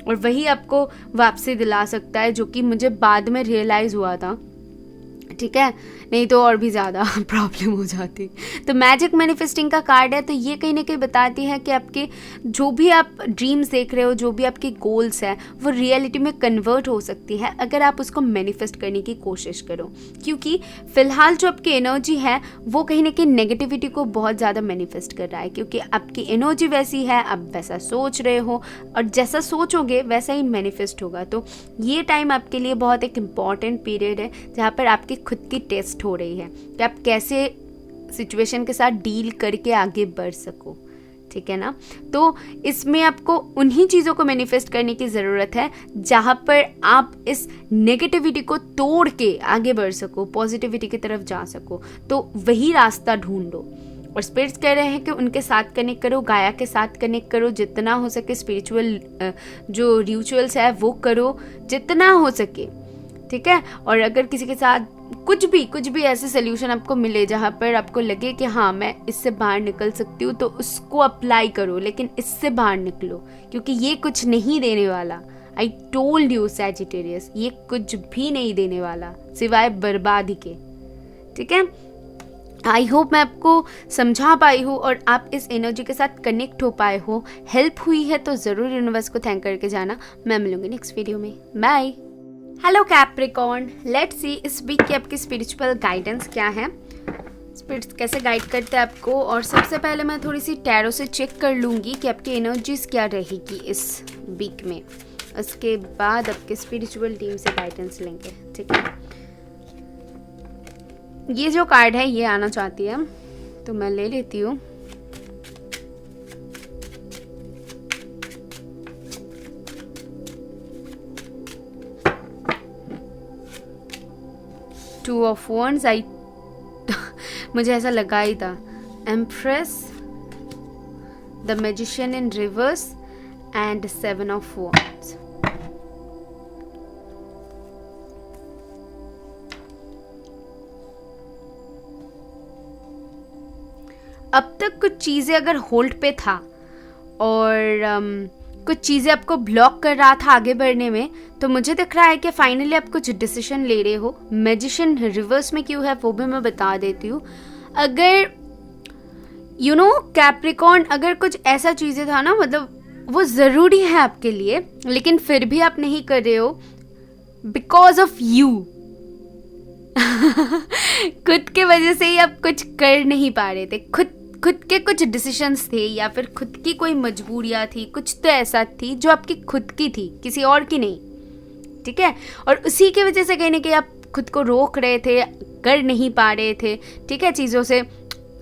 और वही आपको वापसी दिला सकता है, जो कि मुझे बाद में रियलाइज़ हुआ था, ठीक है, नहीं तो और भी ज़्यादा प्रॉब्लम हो जाती। तो मैजिक मैनिफेस्टिंग का कार्ड है, तो ये कहीं ना कहीं बताती है कि आपके जो भी आप ड्रीम्स देख रहे हो, जो भी आपके गोल्स हैं, वो रियलिटी में कन्वर्ट हो सकती है अगर आप उसको मैनिफेस्ट करने की कोशिश करो। क्योंकि फ़िलहाल जो आपकी एनर्जी है वो कहीं ना कहीं नेगेटिविटी को बहुत ज़्यादा मैनिफेस्ट कर रहा है, क्योंकि आपकी एनर्जी वैसी है, आप वैसा सोच रहे हो, और जैसा सोचोगे वैसा ही मैनिफेस्ट होगा। तो ये टाइम आपके लिए बहुत एक इम्पॉर्टेंट पीरियड है, जहाँ पर आपकी खुद की टेस्ट हो रही है कि आप कैसे सिचुएशन के साथ डील करके आगे बढ़ सको, ठीक है ना। तो इसमें आपको उन्हीं चीज़ों को मैनिफेस्ट करने की ज़रूरत है जहाँ पर आप इस नेगेटिविटी को तोड़ के आगे बढ़ सको, पॉजिटिविटी की तरफ जा सको। तो वही रास्ता ढूंढो, और स्पिरिट्स कह रहे हैं कि उनके साथ कनेक्ट करो, गाया के साथ कनेक्ट करो, जितना हो सके स्पिरिचुअल जो रिचुअल्स है वो करो जितना हो सके, ठीक है। और अगर किसी के साथ कुछ भी ऐसे सोल्यूशन आपको मिले जहाँ पर आपको लगे कि हाँ मैं इससे बाहर निकल सकती हूँ, तो उसको अप्लाई करो, लेकिन इससे बाहर निकलो, क्योंकि ये कुछ नहीं देने वाला। आई टोल्ड यू सैजिटेरियस, ये कुछ भी नहीं देने वाला सिवाय बर्बादी के, ठीक है। आई होप मैं आपको समझा पाई हूँ और आप इस एनर्जी के साथ कनेक्ट हो पाए हो। हेल्प हुई है तो ज़रूर यूनिवर्स को थैंक करके जाना। मैं मिलूंगी नेक्स्ट वीडियो में, bye. Hello Capricorn, let's see इस वीक की आपकी स्पिरिचुअल गाइडेंस क्या है, स्पिरिट्स कैसे गाइड करते हैं आपको। और सबसे पहले मैं थोड़ी सी टैरो से चेक कर लूँगी कि आपकी एनर्जीज क्या रहेगी इस वीक में, उसके बाद आपके स्पिरिचुअल टीम से गाइडेंस लेंगे, ठीक है। ये जो कार्ड है ये आना चाहती है, तो मैं ले लेती हूँ। टू ऑफ वॉन्ड्स, मुझे ऐसा लगा ही था, Empress, the Magician in reverse, and 7 of Wands. अब तक कुछ चीज़ें अगर होल्ड पे था और कुछ चीज़ें आपको ब्लॉक कर रहा था आगे बढ़ने में, तो मुझे दिख रहा है कि फाइनली आप कुछ डिसीजन ले रहे हो. मैजिशियन रिवर्स में क्यों है वो भी मैं बता देती हूँ. अगर कैप्रिकॉर्न, अगर कुछ ऐसा चीज़ें था ना, मतलब वो ज़रूरी है आपके लिए, लेकिन फिर भी आप नहीं कर रहे हो बिकॉज ऑफ यू. खुद के वजह से ही आप कुछ कर नहीं पा रहे थे. खुद के कुछ डिसीजंस थे या फिर खुद की कोई मजबूरियां थी, कुछ तो ऐसा थी जो आपकी खुद की थी, किसी और की नहीं. ठीक है. और उसी की वजह से कहीं ना कहीं आप खुद को रोक रहे थे, कर नहीं पा रहे थे. ठीक है, चीज़ों से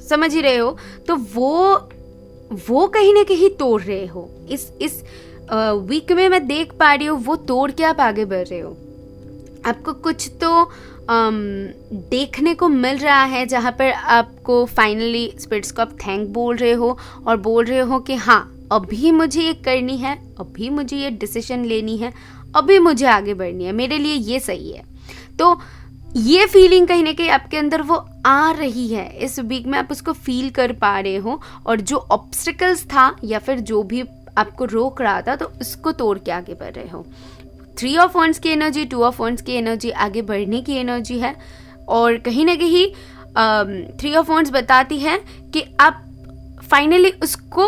समझ ही रहे हो. तो वो कहीं ना कहीं तोड़ रहे हो. इस वीक में मैं देख पा रही हूँ वो तोड़ के आप आगे बढ़ रहे हो. आपको कुछ तो देखने को मिल रहा है जहाँ पर आपको फाइनली स्पिरिट्स को आप थैंक बोल रहे हो और बोल रहे हो कि हाँ, अभी मुझे ये करनी है, अभी मुझे ये डिसीजन लेनी है, अभी मुझे आगे बढ़नी है, मेरे लिए ये सही है. तो ये फीलिंग कहीं ना कहीं आपके अंदर वो आ रही है. इस वीक में आप उसको फील कर पा रहे हो और जो ऑब्स्टिकल्स था या फिर जो भी आपको रोक रहा था, तो उसको तोड़ के आगे बढ़ रहे हो. 3 ऑफ वॉन्ड्स की एनर्जी, 2 ऑफ वॉन्ड्स की एनर्जी आगे बढ़ने की एनर्जी है. और कहीं ना कहीं 3 ऑफ वॉन्ड्स बताती है कि आप फाइनली उसको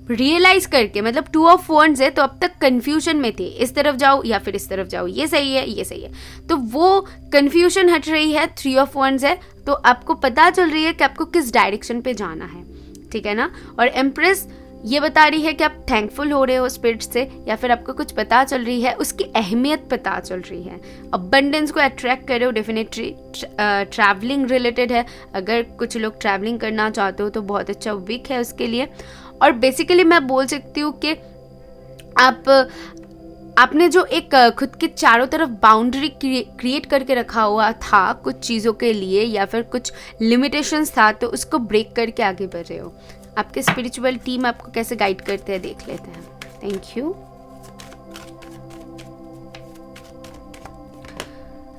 रियलाइज करके, मतलब 2 ऑफ वॉन्ड्स है तो अब तक कंफ्यूजन में थे, इस तरफ जाओ या फिर इस तरफ जाओ, ये सही है, ये सही है. तो वो कंफ्यूजन हट रही है. 3 ऑफ वॉन्ड्स है तो आपको पता चल रही है कि आपको किस डायरेक्शन पे जाना है. ठीक है ना. और एम्प्रेस ये बता रही है कि आप थैंकफुल हो रहे हो स्पिरिट से, या फिर आपको कुछ पता चल रही है, उसकी अहमियत पता चल रही है. अबंडेंस को अट्रैक्ट कर रहे हो. डेफिनेटली ट्रैवलिंग रिलेटेड है. अगर कुछ लोग ट्रैवलिंग करना चाहते हो तो बहुत अच्छा वीक है उसके लिए. और बेसिकली मैं बोल सकती हूँ कि आपने जो एक खुद के चारों तरफ बाउंड्री क्रिएट करके रखा हुआ था कुछ चीज़ों के लिए, या फिर कुछ लिमिटेशंस था, तो उसको ब्रेक करके आगे बढ़ रहे हो. आपके स्पिरिचुअल टीम आपको कैसे गाइड करते हैं देख लेते हैं. Thank you.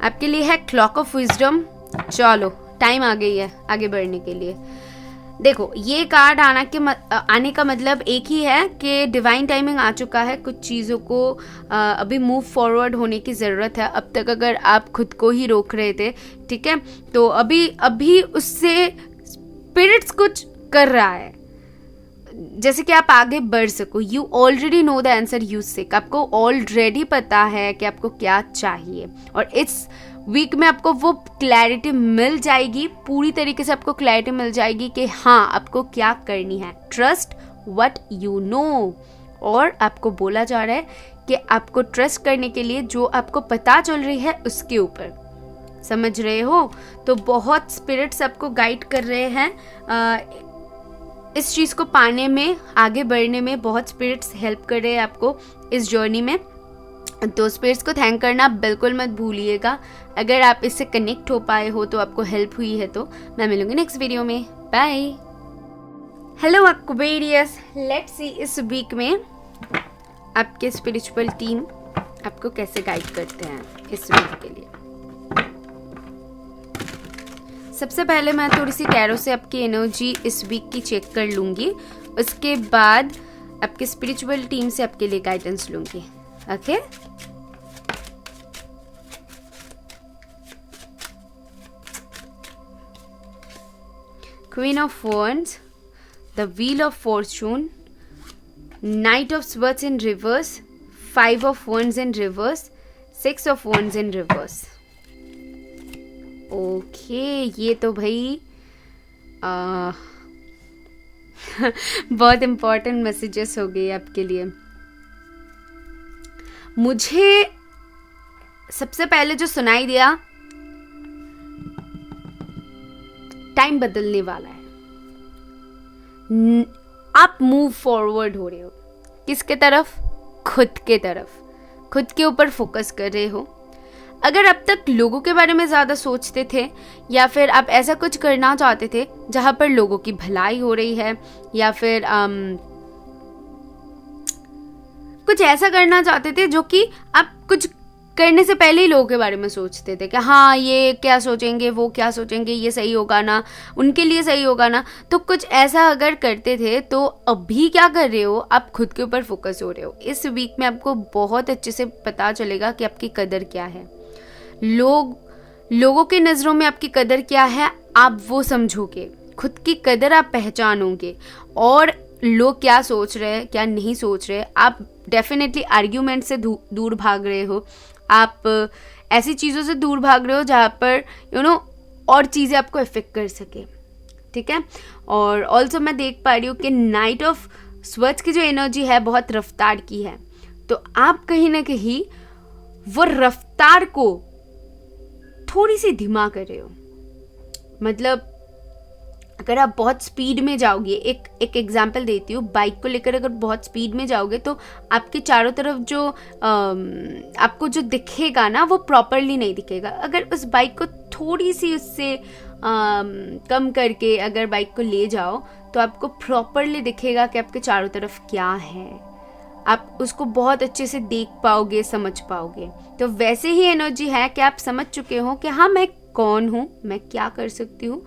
आपके लिए है क्लॉक ऑफ विजडम. चलो, टाइम आ गई है आगे बढ़ने के लिए. देखो, ये कार्ड आने का मतलब एक ही है कि डिवाइन टाइमिंग आ चुका है. कुछ चीज़ों को अभी मूव फॉरवर्ड होने की ज़रूरत है. अब तक अगर आप खुद को ही रोक रहे थे, ठीक है, तो अभी उससे स्पिरिट्स कुछ कर रहा है जैसे कि आप आगे बढ़ सको. You already know the answer you seek. आपको ऑलरेडी पता है कि आपको क्या चाहिए, और इस वीक में आपको वो क्लैरिटी मिल जाएगी. पूरी तरीके से आपको क्लैरिटी मिल जाएगी कि हाँ, आपको क्या करनी है. Trust what you know. और आपको बोला जा रहा है कि आपको ट्रस्ट करने के लिए जो आपको पता चल रही है उसके ऊपर. समझ रहे हो. तो बहुत स्पिरिट्स आपको गाइड कर रहे हैं. इस चीज़ को पाने में, आगे बढ़ने में बहुत स्पिरिट्स हेल्प कर रहे हैं आपको इस जर्नी में. तो स्पिरिट्स को थैंक करना बिल्कुल मत भूलिएगा. अगर आप इससे कनेक्ट हो पाए हो तो आपको हेल्प हुई है, तो मैं मिलूंगी नेक्स्ट वीडियो में. Bye. Hello Aquarius. Let's see इस वीक में आपके स्पिरिचुअल टीम आपको कैसे गाइड करते हैं इस वीक के लिए. सबसे पहले मैं थोड़ी सी टैरो से आपकी एनर्जी इस वीक की चेक कर लूँगी. उसके बाद आपके स्पिरिचुअल टीम से आपके लिए गाइडेंस लूँगी. Okay. Queen of wands, the wheel of Fortune, night of swords in reverse, 5 of wands in reverse, 6 of wands in reverse. Okay, ये तो भाई बहुत इम्पोर्टेंट मैसेजेस हो गए आपके लिए. मुझे सबसे पहले जो सुनाई दिया, टाइम बदलने वाला है. आप मूव फॉरवर्ड हो रहे हो. किसके तरफ? खुद के तरफ. खुद के ऊपर फोकस कर रहे हो. अगर अब तक लोगों के बारे में ज़्यादा सोचते थे या फिर आप ऐसा कुछ करना चाहते थे जहाँ पर लोगों की भलाई हो रही है या फिर कुछ ऐसा करना चाहते थे जो कि आप कुछ करने से पहले ही लोगों के बारे में सोचते थे कि हाँ ये क्या सोचेंगे, वो क्या सोचेंगे, ये सही होगा ना, उनके लिए सही होगा ना, तो कुछ ऐसा अगर करते थे तो अभी क्या कर रहे हो, आप खुद के ऊपर फोकस हो रहे हो। इस वीक में आपको बहुत अच्छे से पता चलेगा कि आपकी कदर क्या है, लोगों के नज़रों में आपकी कदर क्या है, आप वो समझोगे, खुद की कदर आप पहचानोगे और लोग क्या सोच रहे हैं क्या नहीं सोच रहे। आप डेफिनेटली आर्ग्यूमेंट से दूर भाग रहे हो, आप ऐसी चीज़ों से दूर भाग रहे हो जहाँ पर और चीज़ें आपको इफेक्ट कर सके, ठीक है। और ऑल्सो मैं देख पा रही हूँ कि नाइट ऑफ स्वर्ड्स की जो एनर्जी है बहुत रफ्तार की है, तो आप कहीं ना कहीं वो रफ्तार को थोड़ी सी धीमा कर रहे हो। मतलब अगर आप बहुत स्पीड में जाओगे, एक एग्जांपल देती हूँ, बाइक को लेकर अगर बहुत स्पीड में जाओगे तो आपके चारों तरफ जो आपको जो दिखेगा ना वो प्रॉपरली नहीं दिखेगा। अगर उस बाइक को थोड़ी सी उससे कम करके अगर बाइक को ले जाओ तो आपको प्रॉपरली दिखेगा कि आपके चारों तरफ क्या है, आप उसको बहुत अच्छे से देख पाओगे, समझ पाओगे। तो वैसे ही एनर्जी है कि आप समझ चुके हो कि हाँ मैं कौन हूँ, मैं क्या कर सकती हूँ।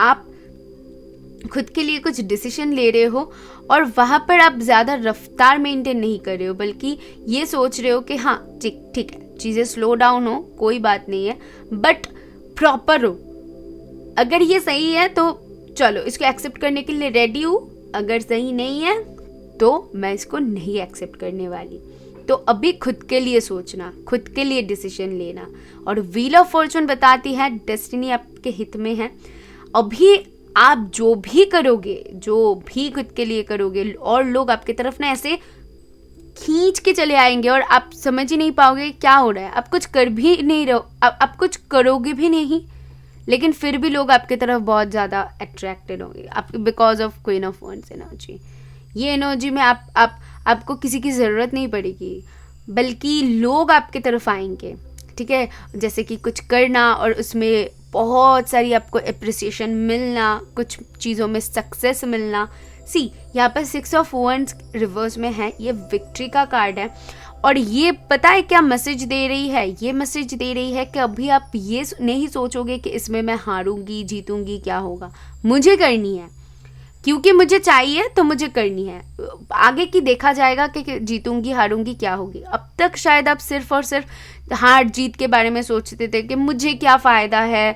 आप खुद के लिए कुछ डिसीजन ले रहे हो और वहाँ पर आप ज़्यादा रफ्तार मेंटेन नहीं कर रहे हो, बल्कि ये सोच रहे हो कि हाँ ठीक है, चीज़ें स्लो डाउन हो, कोई बात नहीं है, बट प्रॉपर हो। अगर ये सही है तो चलो इसको एक्सेप्ट करने के लिए रेडी हूँ, अगर सही नहीं है तो मैं इसको नहीं एक्सेप्ट करने वाली। तो अभी खुद के लिए सोचना, खुद के लिए डिसीजन लेना। और व्हील ऑफ फॉर्चून बताती है डेस्टिनी आपके हित में है। अभी आप जो भी करोगे, जो भी खुद के लिए करोगे, और लोग आपकी तरफ ना ऐसे खींच के चले आएंगे और आप समझ ही नहीं पाओगे क्या हो रहा है। आप कुछ कर भी नहीं रहो, आप कुछ करोगे भी नहीं, लेकिन फिर भी लोग आपकी तरफ बहुत ज़्यादा अट्रैक्टेड होंगे आप because of queen of wands energy. ये एनर्जी में आपको किसी की ज़रूरत नहीं पड़ेगी, बल्कि लोग आपकी तरफ आएंगे, ठीक है। जैसे कि कुछ करना और उसमें बहुत सारी आपको एप्रिसिएशन मिलना, कुछ चीज़ों में सक्सेस मिलना। सी यहाँ पर 6 ऑफ वॉन्ड्स रिवर्स में है, ये विक्ट्री का कार्ड है। और ये पता है क्या मैसेज दे रही है, ये मैसेज दे रही है कि अभी आप ये नहीं सोचोगे कि इसमें मैं हारूंगी जीतूंगी क्या होगा, मुझे करनी है क्योंकि मुझे चाहिए तो मुझे करनी है, आगे की देखा जाएगा कि जीतूंगी हारूंगी क्या होगी। अब तक शायद आप सिर्फ और सिर्फ हार जीत के बारे में सोचते थे कि मुझे क्या फ़ायदा है,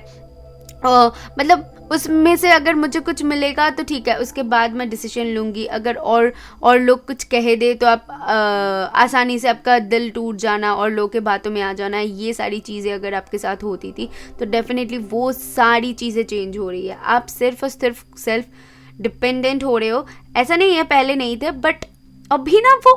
मतलब उसमें से अगर मुझे कुछ मिलेगा तो ठीक है, उसके बाद मैं डिसीजन लूँगी। अगर और लोग कुछ कह दे तो आप आसानी से आपका दिल टूट जाना और लोगों के बातों में आ जाना, ये सारी चीज़ें अगर आपके साथ होती थी तो डेफिनेटली वो सारी चीज़ें चेंज हो रही है। आप सिर्फ और सिर्फ सेल्फ डिपेंडेंट हो रहे हो। ऐसा नहीं है पहले नहीं थे, बट अभी ना वो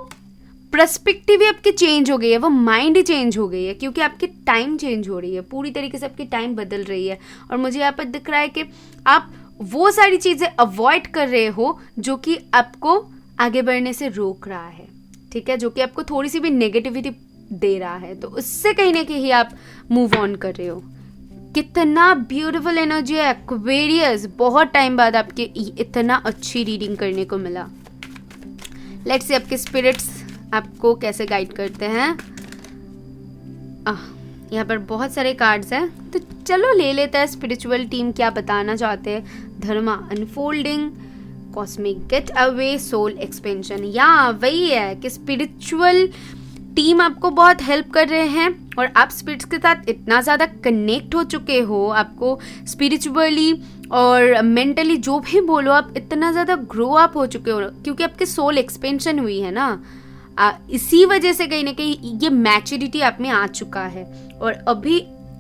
पर्सपेक्टिव ही आपकी चेंज हो गई है, वो माइंड ही चेंज हो गई है, क्योंकि आपकी टाइम चेंज हो रही है, पूरी तरीके से आपकी टाइम बदल रही है। और मुझे यहाँ पर दिख रहा है कि आप वो सारी चीज़ें अवॉइड कर रहे हो जो कि आपको आगे बढ़ने से रोक रहा है, ठीक है, जो कि आपको थोड़ी सी भी नेगेटिविटी दे रहा है, तो उससे कहीं ना कहीं आप मूव ऑन कर रहे हो। कितना ब्यूटीफुल एनर्जी है एक्वेरियस, बहुत टाइम बाद आपके इतना अच्छी रीडिंग करने को मिला। लेट्स से आपके स्पिरिट्स आपको कैसे गाइड करते हैं। यहाँ पर बहुत सारे कार्ड्स हैं, तो चलो ले लेते हैं स्पिरिचुअल टीम क्या बताना चाहते हैं। Dharma unfolding, cosmic gateway, soul expansion. या वही है कि स्पिरिचुअल टीम आपको बहुत हेल्प कर रहे हैं और आप स्पिरिट्स के साथ इतना ज़्यादा कनेक्ट हो चुके हो, आपको स्पिरिचुअली और मेंटली जो भी बोलो, आप इतना ज़्यादा ग्रो अप हो चुके हो क्योंकि आपके सोल एक्सपेंशन हुई है ना। इसी वजह से कहीं ना कहीं ये मैच्योरिटी आप में आ चुका है। और अभी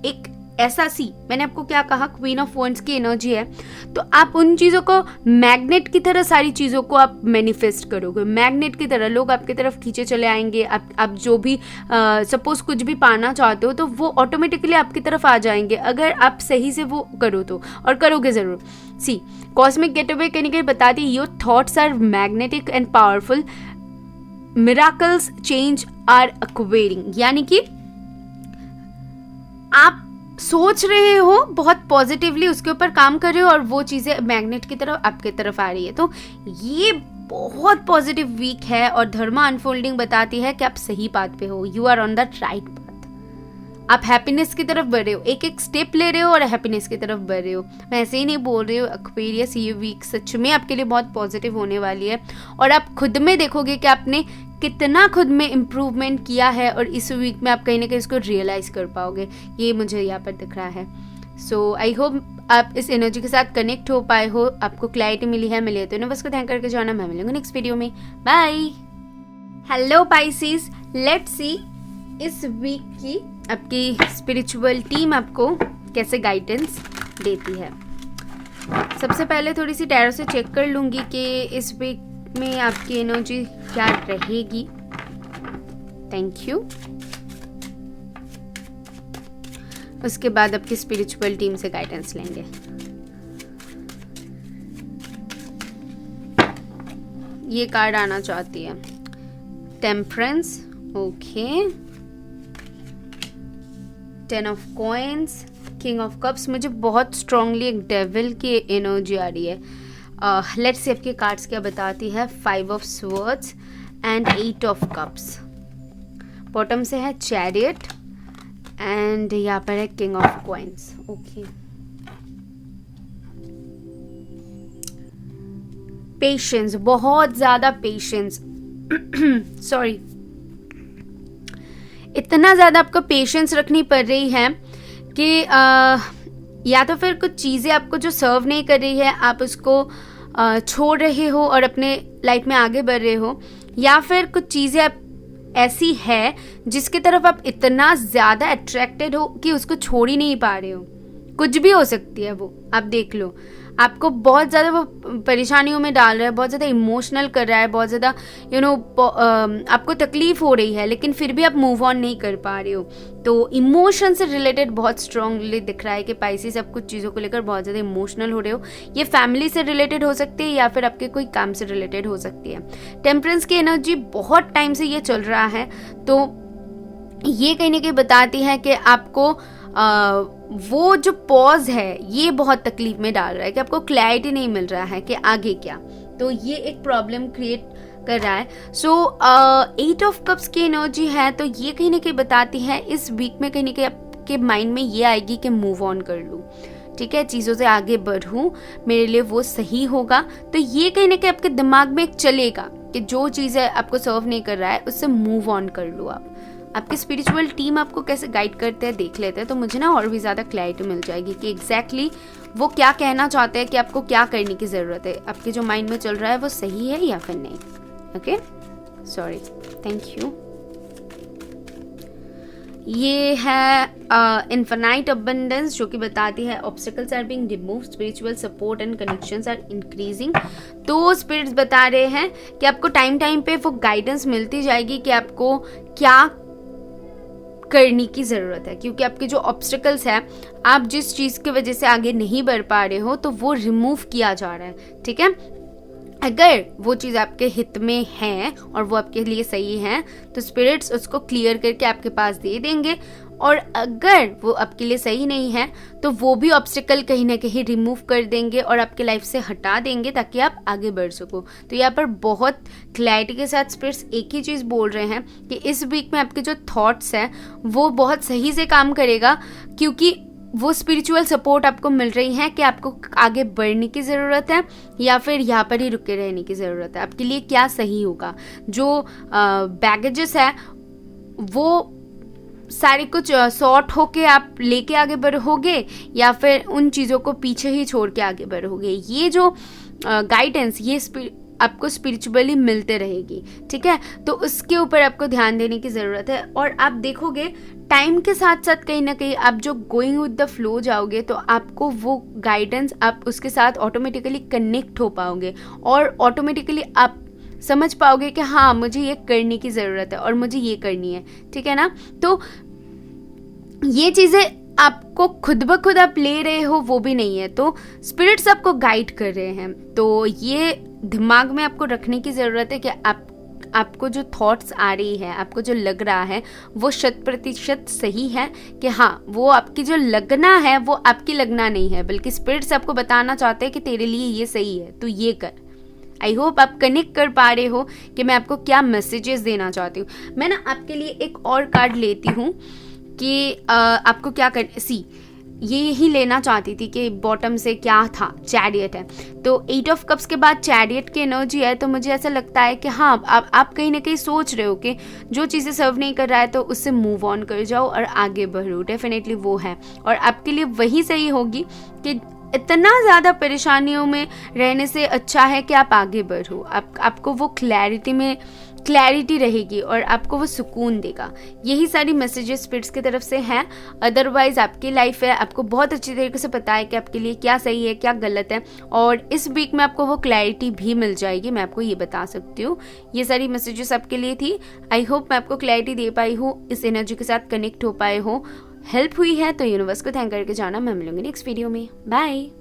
एक ऐसा मैंने आपको क्या कहा, क्वीन ऑफ वॉन्ड्स की एनर्जी है, तो आप उन चीज़ों को मैग्नेट की तरह सारी चीज़ों को आप मैनिफेस्ट करोगे, मैग्नेट की तरह लोग आपकी तरफ खींचे चले आएंगे। आप जो भी सपोज कुछ भी पाना चाहते हो तो वो ऑटोमेटिकली आपकी तरफ आ जाएंगे, अगर आप सही से वो करो तो, और करोगे ज़रूर। सी कॉस्मिक गेटअवे कहीं कहीं बताती है your thoughts are magnetic and powerful, miracles change are acquiring, यानी कि आप सोच रहे हो बहुत पॉजिटिवली, उसके ऊपर काम कर रहे हो और वो चीज़ें मैग्नेट की तरफ आपके तरफ आ रही है। तो ये बहुत पॉजिटिव वीक है और धर्मा अनफोल्डिंग बताती है कि आप सही पाथ पे हो, you are on the right path. आप हैप्पीनेस की तरफ बढ़ रहे हो, एक एक स्टेप ले रहे हो और हैप्पीनेस की तरफ बढ़ रहे हो। मैं ऐसे ही नहीं बोल रही हूँ। एक्वेरियस, ये वीक सच में आपके लिए बहुत पॉजिटिव होने वाली है और आप खुद में देखोगे कि आपने कितना खुद में इम्प्रूवमेंट किया है और इस वीक में आप कहीं ना कहीं इसको रियलाइज कर पाओगे। ये मुझे यहाँ पर दिख रहा है। सो आई होप आप इस एनर्जी के साथ कनेक्ट हो पाए हो, आपको क्लैरिटी मिली है। मिले तो यूनिवर्स को थैंक करके जाना। मैं मिलूंगी नेक्स्ट वीडियो में। Bye. Hello Pisces, let's see इस वीक की आपकी स्पिरिचुअल टीम आपको कैसे गाइडेंस देती है। सबसे पहले थोड़ी सी टैरो से चेक कर लूँगी कि इस वीक में आपकी एनर्जी क्या रहेगी। Thank you. उसके बाद आपकी स्पिरिचुअल टीम से गाइडेंस लेंगे। ये कार्ड आना चाहती है, temperance, okay, 10 of coins, king of cups. मुझे बहुत स्ट्रांगली एक डेविल की एनर्जी आ रही है। लेट्स सी आपके कार्ड्स क्या बताती है। 5 of swords and 8 of cups. Bottom से है चैरियट एंड यहाँ पर है king of coins, okay. Patience, बहुत ज़्यादा पेशेंस सॉरी, इतना ज़्यादा आपको पेशेंस रखनी पड़ रही है कि या तो फिर कुछ चीज़ें आपको जो सर्व नहीं कर रही है आप उसको छोड़ रहे हो और अपने लाइफ में आगे बढ़ रहे हो, या फिर कुछ चीज़ें आप ऐसी है जिसकी तरफ आप इतना ज़्यादा अट्रैक्टेड हो कि उसको छोड़ ही नहीं पा रहे हो। कुछ भी हो सकती है वो, आप देख लो। आपको बहुत ज़्यादा वो परेशानियों में डाल रहा है, बहुत ज़्यादा इमोशनल कर रहा है, बहुत ज़्यादा आपको तकलीफ हो रही है, लेकिन फिर भी आप मूव ऑन नहीं कर पा रहे हो। तो इमोशन से रिलेटेड बहुत स्ट्रांगली दिख रहा है कि पाइसेस आप कुछ चीज़ों को लेकर बहुत ज़्यादा इमोशनल हो रहे हो। ये फैमिली से रिलेटेड हो सकती है या फिर आपके कोई काम से रिलेटेड हो सकती है। टेम्परेंस की एनर्जी बहुत टाइम से ये चल रहा है, तो ये कहीं ना कहीं बताती है कि आपको वो जो पॉज है ये बहुत तकलीफ में डाल रहा है कि आपको क्लैरिटी नहीं मिल रहा है कि आगे क्या। तो ये एक प्रॉब्लम क्रिएट कर रहा है। सो 8 ऑफ कप्स की एनर्जी है, तो ये कहीं ना कहीं बताती है इस वीक में कहीं ना कहीं आपके माइंड में ये आएगी कि मूव ऑन कर लूँ, ठीक है, चीज़ों से आगे बढ़ूँ, मेरे लिए वो सही होगा। तो ये कहीं ना कहीं आपके दिमाग में एक चलेगा कि जो चीज़ें आपको सर्व नहीं कर रहा है उससे मूव ऑन कर लो आप। आपकी स्पिरिचुअल टीम आपको कैसे गाइड करते हैं देख लेते हैं, तो मुझे ना और भी ज़्यादा क्लैरिटी मिल जाएगी कि एग्जैक्टली वो क्या कहना चाहते हैं कि आपको क्या करने की ज़रूरत है, आपके जो माइंड में चल रहा है वो सही है या फिर नहीं। Okay, sorry, thank you. ये है इन्फिनाइट अबंडेंस, जो कि बताती है obstacles are being removed, spiritual support and connections are increasing. तो स्पिरिट्स बता रहे हैं कि आपको टाइम टाइम पे वो गाइडेंस मिलती जाएगी कि आपको क्या करने की ज़रूरत है, क्योंकि आपके जो ऑब्स्टिकल्स है, आप जिस चीज़ की वजह से आगे नहीं बढ़ पा रहे हो, तो वो रिमूव किया जा रहा है, ठीक है। अगर वो चीज़ आपके हित में है और वो आपके लिए सही है तो स्पिरिट्स उसको क्लियर करके आपके पास दे देंगे, और अगर वो आपके लिए सही नहीं है तो वो भी ऑब्स्टिकल कहीं ना कहीं रिमूव कर देंगे और आपके लाइफ से हटा देंगे ताकि आप आगे बढ़ सको। तो यहाँ पर बहुत क्लैरिटी के साथ स्पिरिट्स एक ही चीज़ बोल रहे हैं कि इस वीक में आपके जो थॉट्स हैं वो बहुत सही से काम करेगा, क्योंकि वो स्पिरिचुअल सपोर्ट आपको मिल रही है कि आपको आगे बढ़ने की ज़रूरत है या फिर यहाँ पर ही रुके रहने की ज़रूरत है। आपके लिए क्या सही होगा, जो बैगेजेस है वो सारे कुछ सॉर्ट होके आप लेके आगे बढ़ोगे या फिर उन चीज़ों को पीछे ही छोड़ के आगे बढ़ोगे। ये जो गाइडेंस ये आपको स्पिरिचुअली मिलते रहेगी, ठीक है। तो उसके ऊपर आपको ध्यान देने की ज़रूरत है, और आप देखोगे टाइम के साथ साथ कहीं ना कहीं आप जो गोइंग विद द फ्लो जाओगे तो आपको वो गाइडेंस आप उसके साथ ऑटोमेटिकली कनेक्ट हो पाओगे और ऑटोमेटिकली आप समझ पाओगे कि हाँ मुझे ये करने की ज़रूरत है और मुझे ये करनी है, ठीक है ना। तो ये चीज़ें आपको खुद ब खुद आप ले रहे हो वो भी नहीं है, तो स्पिरिट्स आपको गाइड कर रहे हैं। तो ये दिमाग में आपको रखने की ज़रूरत है कि आपको जो थॉट्स आ रही है, आपको जो लग रहा है वो 100% सही है कि हाँ, वो आपकी जो लगना है वो आपकी लगना नहीं है, बल्कि स्पिरिट्स आपको बताना चाहते हैं कि तेरे लिए ये सही है, तू ये कर। आई होप आप कनेक्ट कर पा रहे हो कि मैं आपको क्या मैसेजेस देना चाहती हूँ। मैं ना आपके लिए एक और कार्ड लेती हूँ कि आपको क्या कर ये ही लेना चाहती थी कि बॉटम से क्या था, चैरियट है। तो 8 ऑफ कप्स के बाद चैरियट की एनर्जी है, तो मुझे ऐसा लगता है कि हाँ, आप कहीं ना कहीं सोच रहे हो कि जो चीज़ें सर्व नहीं कर रहा है तो उससे मूव ऑन कर जाओ और आगे बढ़ो। डेफिनेटली वो है, और आपके लिए वही सही होगी कि इतना ज़्यादा परेशानियों में रहने से अच्छा है कि आप आगे बढ़ो। आपको वो क्लैरिटी रहेगी और आपको वो सुकून देगा। यही सारी मैसेजेस स्पिरिट्स की तरफ से हैं। अदरवाइज आपकी लाइफ है, आपको बहुत अच्छी तरीके से पता है कि आपके लिए क्या सही है, क्या गलत है, और इस वीक में आपको वो क्लैरिटी भी मिल जाएगी, मैं आपको ये बता सकती हूँ। ये सारी मैसेजेस आपके लिए थी। आई होप मैं आपको क्लैरिटी दे पाई हूँ, इस एनर्जी के साथ कनेक्ट हो पाए हो, हेल्प हुई है तो यूनिवर्स को थैंक करके जाना। मैं मिलूंगी नेक्स्ट वीडियो में। बाय।